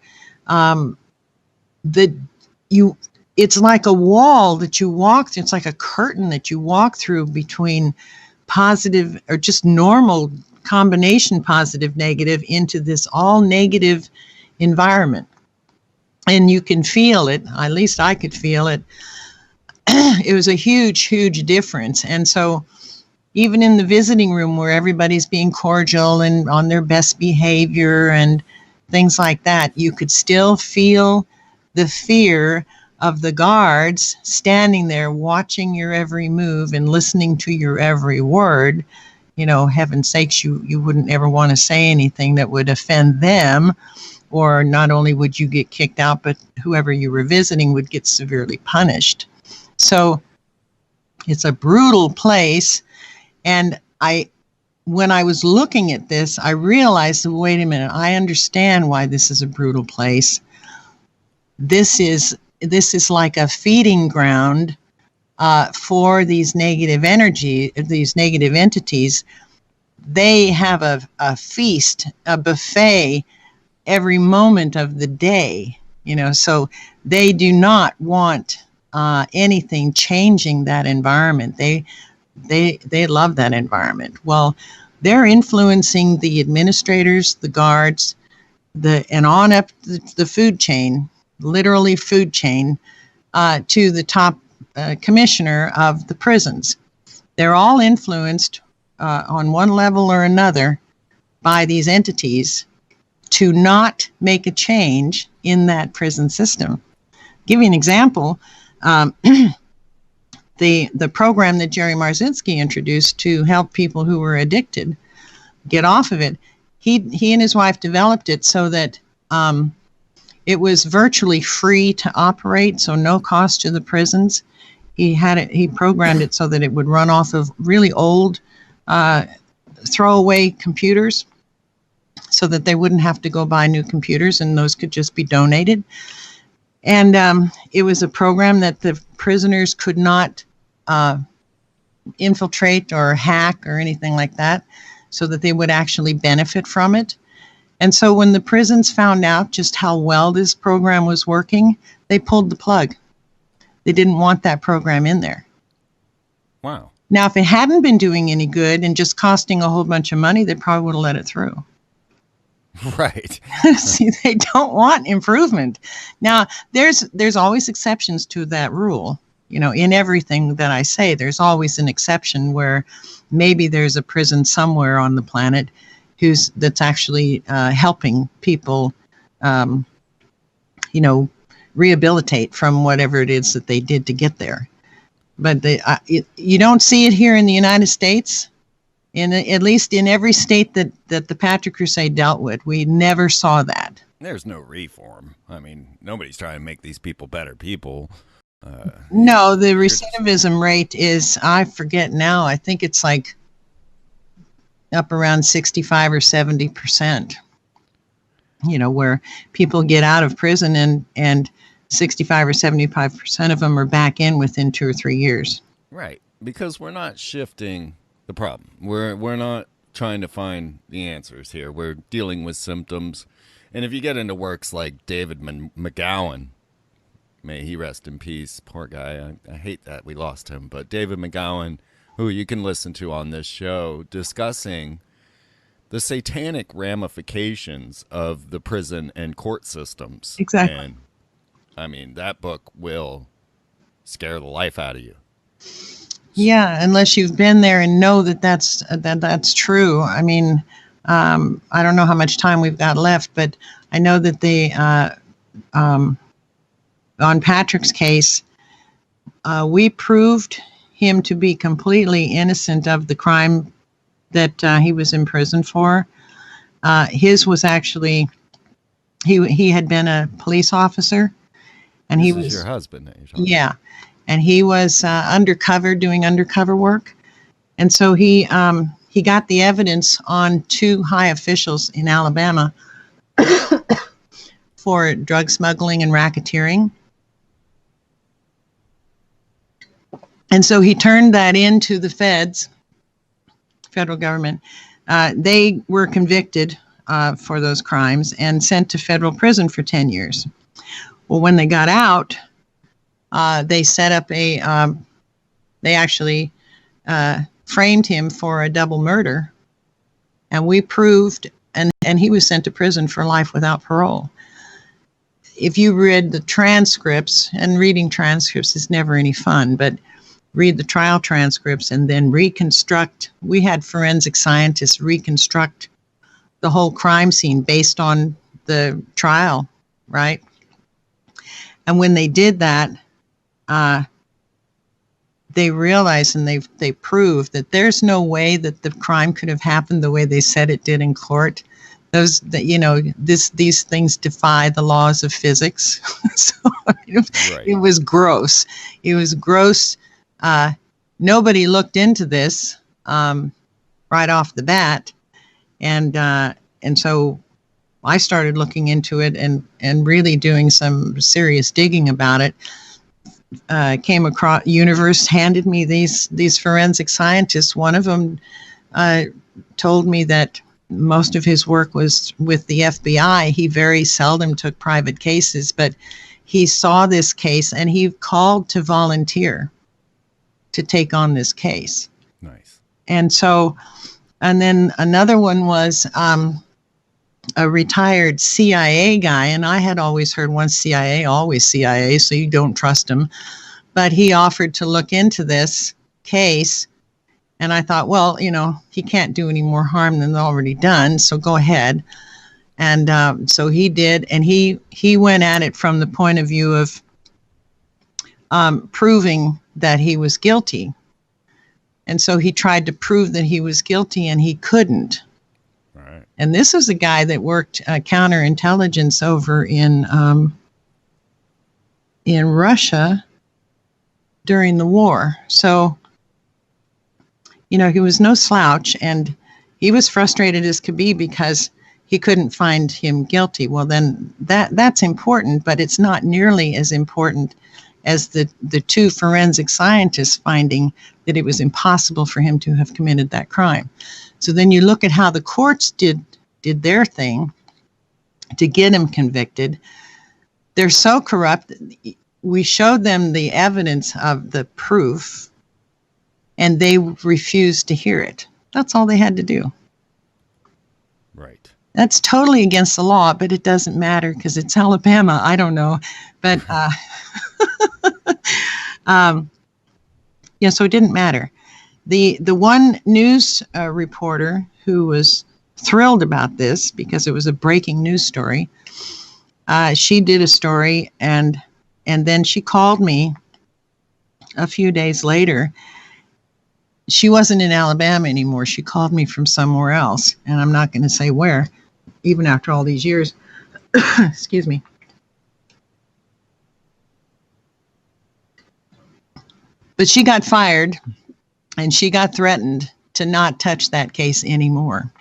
Speaker 3: it's like a wall that you walk through. It's like a curtain that you walk through between positive or just normal combination positive negative into this all negative environment, and you can feel it. At least I could feel it. It was a huge difference. And so even in the visiting room where everybody's being cordial and on their best behavior and things like that, you could still feel the fear of the guards standing there watching your every move and listening to your every word. Heaven's sakes, you wouldn't ever want to say anything that would offend them, or not only would you get kicked out, but whoever you were visiting would get severely punished. So it's a brutal place. And when I was looking at this, I realized, wait a minute, I understand why this is a brutal place. This is like a feeding ground for these negative these negative entities. They have a feast, a buffet every moment of the day, so they do not want anything changing that environment. They love that environment. Well, they're influencing the administrators, the guards, and on up the food chain, literally food chain, to the top commissioner of the prisons. They're all influenced on one level or another by these entities to not make a change in that prison system. Give you an example. The program that Jerry Marzinsky introduced to help people who were addicted get off of it, he and his wife developed it so that it was virtually free to operate, so no cost to the prisons. He programmed it so that it would run off of really old throwaway computers, so that they wouldn't have to go buy new computers, and those could just be donated. And it was a program that the prisoners could not infiltrate or hack or anything like that, so that they would actually benefit from it. And so when the prisons found out just how well this program was working, they pulled the plug. They didn't want that program in there.
Speaker 2: Wow.
Speaker 3: Now, if it hadn't been doing any good and just costing a whole bunch of money, they probably would have let it through.
Speaker 2: Right.
Speaker 3: See, they don't want improvement. Now, there's always exceptions to that rule. In everything that I say, there's always an exception where maybe there's a prison somewhere on the planet that's actually helping people, rehabilitate from whatever it is that they did to get there. But you don't see it here in the United States. At least in every state that the Patrick Crusade dealt with, we never saw that.
Speaker 2: There's no reform. I mean, nobody's trying to make these people better people.
Speaker 3: No, the recidivism rate is, I forget now, I think it's like up around 65 or 70%, where people get out of prison and 65 or 75% of them are back in within 2 or 3 years.
Speaker 2: Right, because we're not shifting the problem. We're not trying to find the answers here. We're dealing with symptoms. And if you get into works like David McGowan, may he rest in peace, poor guy. I hate that we lost him. But David McGowan, who you can listen to on this show, discussing the satanic ramifications of the prison and court systems.
Speaker 3: Exactly.
Speaker 2: And, I mean, that book will scare the life out of you.
Speaker 3: Yeah, unless you've been there and know that that's true. I mean, I don't know how much time we've got left, but I know that on Patrick's case, we proved him to be completely innocent of the crime that he was in prison for. His was actually, he had been a police officer, and
Speaker 2: This
Speaker 3: he
Speaker 2: is
Speaker 3: was
Speaker 2: your husband that you're talking
Speaker 3: yeah, and he was undercover doing undercover work, and so he got the evidence on 2 high officials in Alabama for drug smuggling and racketeering. And so he turned that into the federal government. They were convicted for those crimes and sent to federal prison for 10 years. Well, when they got out, they set up they actually framed him for a double murder. And we proved, and he was sent to prison for life without parole. If you read the transcripts, and reading transcripts is never any fun, but read the trial transcripts and then reconstruct. We had forensic scientists reconstruct the whole crime scene based on the trial, right? And when they did that, they realized and they proved that there's no way that the crime could have happened the way they said it did in court. These things defy the laws of physics. So it was gross. It was gross. Nobody looked into this right off the bat, and so I started looking into it and really doing some serious digging about it. Came across Universe handed me these forensic scientists. One of them told me that most of his work was with the FBI. He very seldom took private cases, but he saw this case and he called to volunteer to take on this case.
Speaker 2: Nice.
Speaker 3: And so, and then another one was a retired CIA guy, and I had always heard once CIA, always CIA, so you don't trust him. But he offered to look into this case, and I thought, well, he can't do any more harm than already done, so go ahead. And so he did, and he went at it from the point of view of proving that he was guilty. And so he tried to prove that he was guilty, and he couldn't.
Speaker 2: Right.
Speaker 3: And this is a guy that worked counterintelligence over in Russia during the war. So, he was no slouch, and he was frustrated as could be because he couldn't find him guilty. Well, then that's important, but it's not nearly as important as the 2 forensic scientists finding that it was impossible for him to have committed that crime. So then you look at how the courts did their thing to get him convicted. They're so corrupt. We showed them the evidence of the proof, and they refused to hear it. That's all they had to do.
Speaker 2: Right.
Speaker 3: That's totally against the law, but it doesn't matter because it's Alabama. I don't know. But so it didn't matter. The one news reporter who was thrilled about this because it was a breaking news story, she did a story, and then she called me a few days later. She wasn't in Alabama anymore. She called me from somewhere else, and I'm not going to say where, even after all these years. Excuse me. But she got fired, and she got threatened to not touch that case anymore.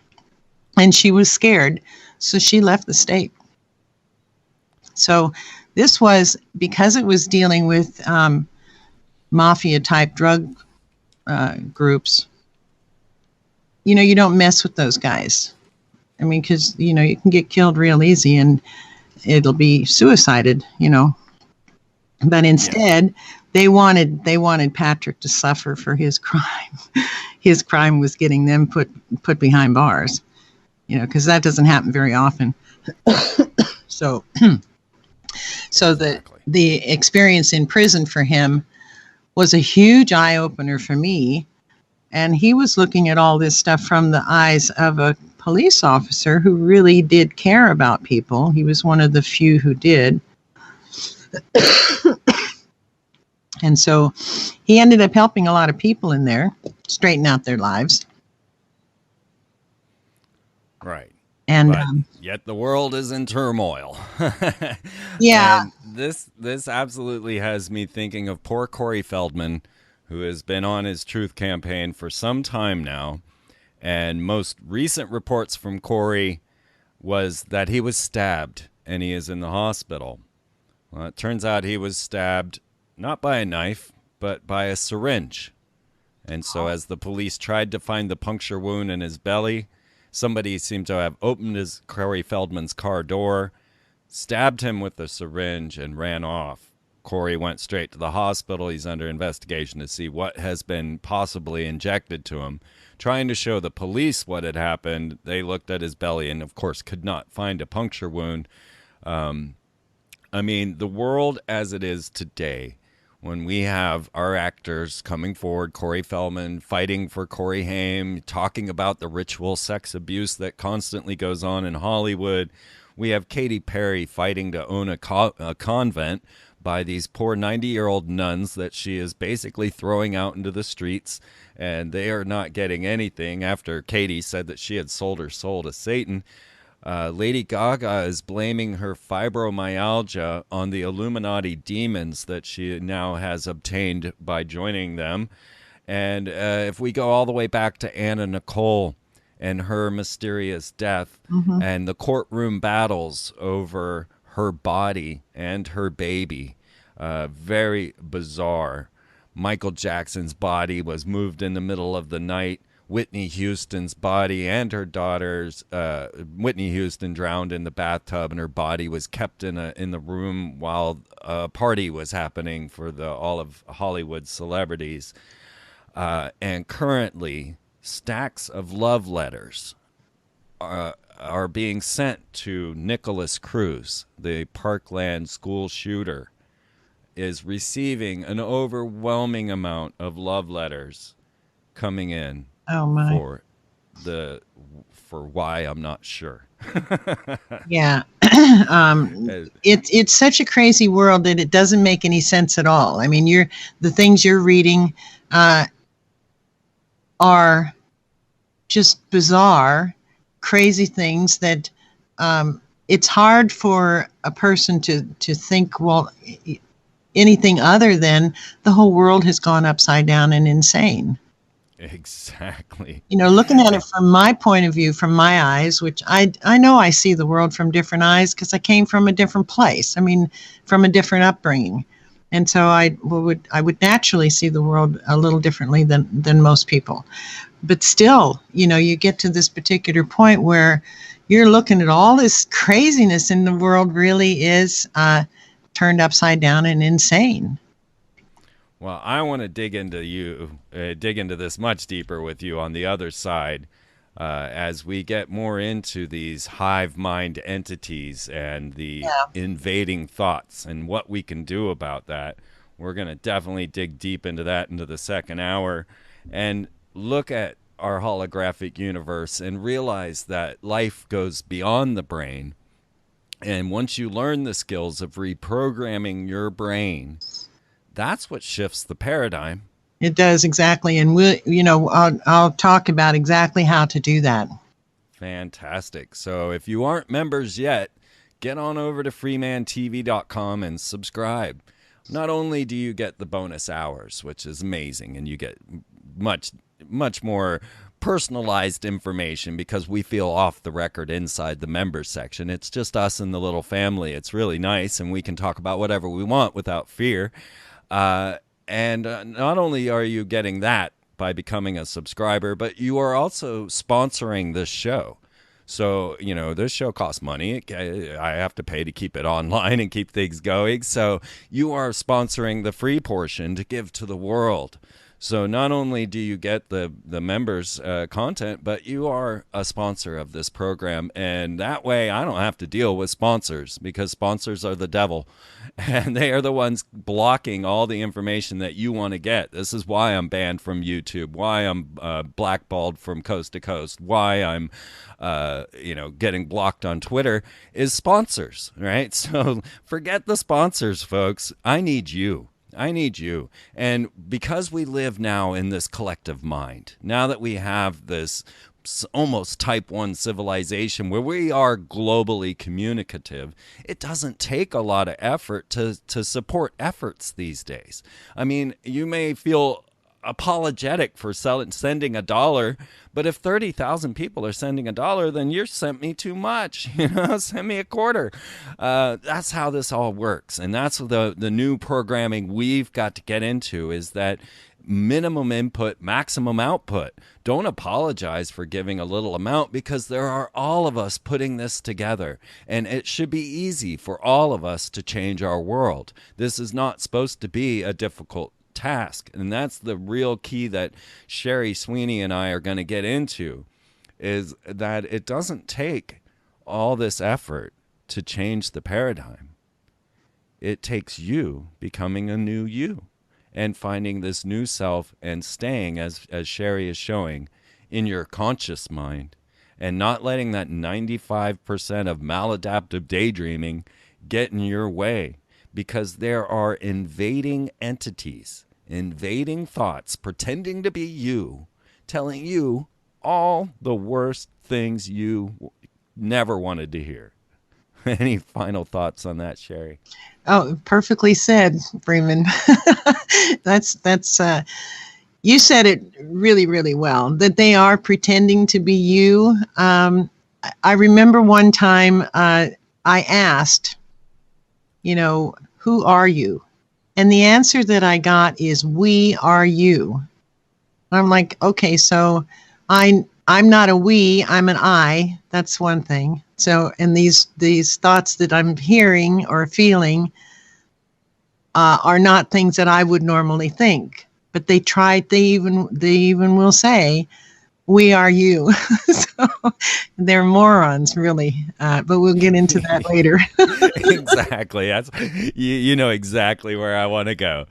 Speaker 3: And she was scared, so she left the state. So this was, because it was dealing with mafia-type drug groups, you don't mess with those guys. I mean, because, you can get killed real easy, and it'll be suicided, But instead, they wanted Patrick to suffer for his crime. His crime was getting them put behind bars, because that doesn't happen very often. So the experience in prison for him was a huge eye opener for me, and he was looking at all this stuff from the eyes of a police officer who really did care about people. He was one of the few who did. And so he ended up helping a lot of people in there straighten out their lives.
Speaker 2: Right.
Speaker 3: And
Speaker 2: but yet the world is in turmoil.
Speaker 3: yeah.
Speaker 2: And this absolutely has me thinking of poor Corey Feldman, who has been on his truth campaign for some time now. And most recent reports from Corey was that he was stabbed and he is in the hospital. Well, it turns out he was stabbed not by a knife, but by a syringe. And so as the police tried to find the puncture wound in his belly, somebody seemed to have opened Corey Feldman's car door, stabbed him with the syringe, and ran off. Corey went straight to the hospital. He's under investigation to see what has been possibly injected to him. Trying to show the police what had happened, they looked at his belly and, of course, could not find a puncture wound. I mean, the world as it is today, when we have our actors coming forward, Corey Feldman fighting for Corey Haim, talking about the ritual sex abuse that constantly goes on in Hollywood. We have Katy Perry fighting to own a convent by these poor 90-year-old nuns that she is basically throwing out into the streets, and they are not getting anything after Katy said that she had sold her soul to Satan. Lady Gaga is blaming her fibromyalgia on the Illuminati demons that she now has obtained by joining them. And if we go all the way back to Anna Nicole and her mysterious death and the courtroom battles over her body and her baby, very bizarre. Michael Jackson's body was moved in the middle of the night. Whitney Houston's body and her daughter's, Whitney Houston drowned in the bathtub, and her body was kept in the room while a party was happening for all of Hollywood celebrities. And currently, stacks of love letters are being sent to Nicholas Cruz, the Parkland school shooter, is receiving an overwhelming amount of love letters coming in.
Speaker 3: Oh my.
Speaker 2: For why, I'm not sure.
Speaker 3: Yeah. It's such a crazy world that it doesn't make any sense at all. I mean, the things you're reading are just bizarre, crazy things that it's hard for a person to think, well, anything other than the whole world has gone upside down and insane.
Speaker 2: Exactly.
Speaker 3: You know, looking at it from my point of view, from my eyes, which I know I see the world from different eyes because I came from a different place. I mean, from a different upbringing. And so I would naturally see the world a little differently than most people. But still, you know, you get to this particular point where you're looking at all this craziness and the world really is turned upside down and insane.
Speaker 2: Well, I want to dig into this much deeper with you on the other side as we get more into these hive mind entities and the invading thoughts and what we can do about that. We're going to definitely dig deep into that into the second hour and look at our holographic universe and realize that life goes beyond the brain. And once you learn the skills of reprogramming your brain, that's what shifts the paradigm.
Speaker 3: It does, exactly. And I'll talk about exactly how to do that.
Speaker 2: Fantastic. So if you aren't members yet, get on over to freemantv.com and subscribe. Not only do you get the bonus hours, which is amazing, and you get much, much more personalized information because we feel off the record inside the members section. It's just us and the little family. It's really nice, and we can talk about whatever we want without fear. And not only are you getting that by becoming a subscriber, but you are also sponsoring this show. So, you know, this show costs money. I have to pay to keep it online and keep things going. So you are sponsoring the free portion to give to the world. So not only do you get the members' content, but you are a sponsor of this program. And that way I don't have to deal with sponsors, because sponsors are the devil. And they are the ones blocking all the information that you want to get. This is why I'm banned from YouTube, why I'm blackballed from coast to coast, why I'm getting blocked on Twitter, is sponsors, right? So forget the sponsors, folks. I need you. I need you. And because we live now in this collective mind, now that we have this almost type 1 civilization where we are globally communicative, it doesn't take a lot of effort to support efforts these days. I mean, you may feel apologetic for sending $1, but if 30,000 people are sending $1, then you sent me too much. Send me a quarter. That's how this all works, and that's the new programming we've got to get into, is that minimum input, maximum output. Don't apologize for giving a little amount, because there are all of us putting this together, and it should be easy for all of us to change our world. This is not supposed to be a difficult task, and that's the real key that Sherry Swiney and I are going to get into, is that it doesn't take all this effort to change the paradigm. It takes you becoming a new you and finding this new self and staying, as Sherry is showing, in your conscious mind, and not letting that 95% of maladaptive daydreaming get in your way, because there are invading entities, invading thoughts, pretending to be you, telling you all the worst things you never wanted to hear. Any final thoughts on that, Sherry?
Speaker 3: Oh, perfectly said, Freeman. that's you said it really, really well, that they are pretending to be you. I remember one time I asked, who are you? And the answer that I got is, we are you. I'm like, okay, so I'm not a we, I'm an I. That's one thing. So, and these thoughts that I'm hearing or feeling are not things that I would normally think. But they even will say, we are you. So they're morons, really. But we'll get into that later.
Speaker 2: Exactly. That's you know exactly where I want to go.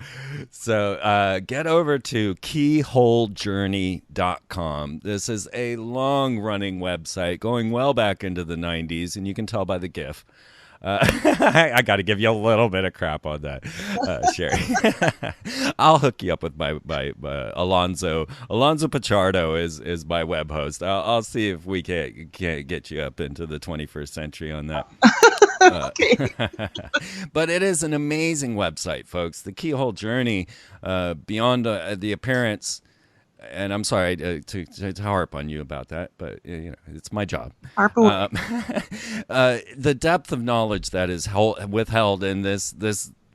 Speaker 2: So get over to keyholejourney.com. This is a long-running website going well back into the 90s, and you can tell by the GIF. I got to give you a little bit of crap on that, Sherry. I'll hook you up with my Alonzo Pichardo is my web host. I'll see if we can't get you up into the 21st century on that. But it is an amazing website, folks. The Keyhole Journey, beyond the appearance. And I'm sorry to harp on you about that, but it's my job. The depth of knowledge that is withheld in this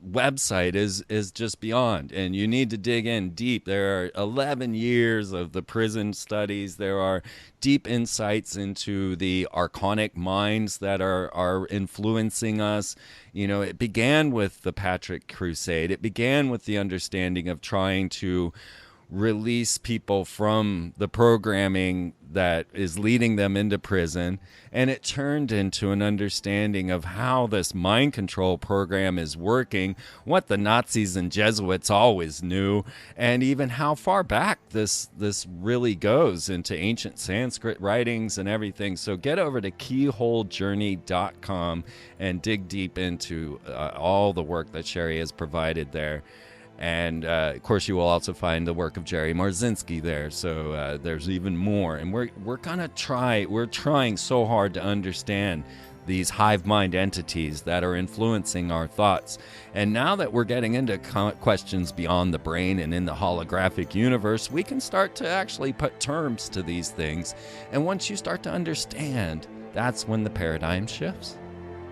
Speaker 2: website is just beyond, and you need to dig in deep. There are 11 years of the prison studies. There are deep insights into the archonic minds that are influencing us. It began with the Patrick crusade. It began with the understanding of trying to release people from the programming that is leading them into prison, and it turned into an understanding of how this mind control program is working, what the Nazis and Jesuits always knew, and even how far back this really goes into ancient Sanskrit writings and everything. So get over to keyholejourney.com and dig deep into all the work that Sherry has provided there. And, of course, you will also find the work of Jerry Marzinsky there. So there's even more. And we're trying so hard to understand these hive mind entities that are influencing our thoughts. And now that we're getting into questions beyond the brain and in the holographic universe, we can start to actually put terms to these things. And once you start to understand, that's when the paradigm shifts.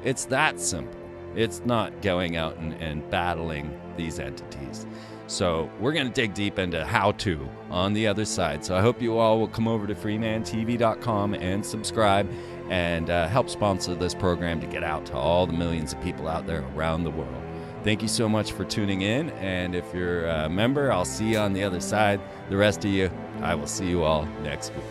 Speaker 2: It's that simple. It's not going out and battling these entities. So we're going to dig deep into how-to on the other side. So I hope you all will come over to freemantv.com and subscribe and help sponsor this program to get out to all the millions of people out there around the world. Thank you so much for tuning in. And if you're a member, I'll see you on the other side. The rest of you, I will see you all next week.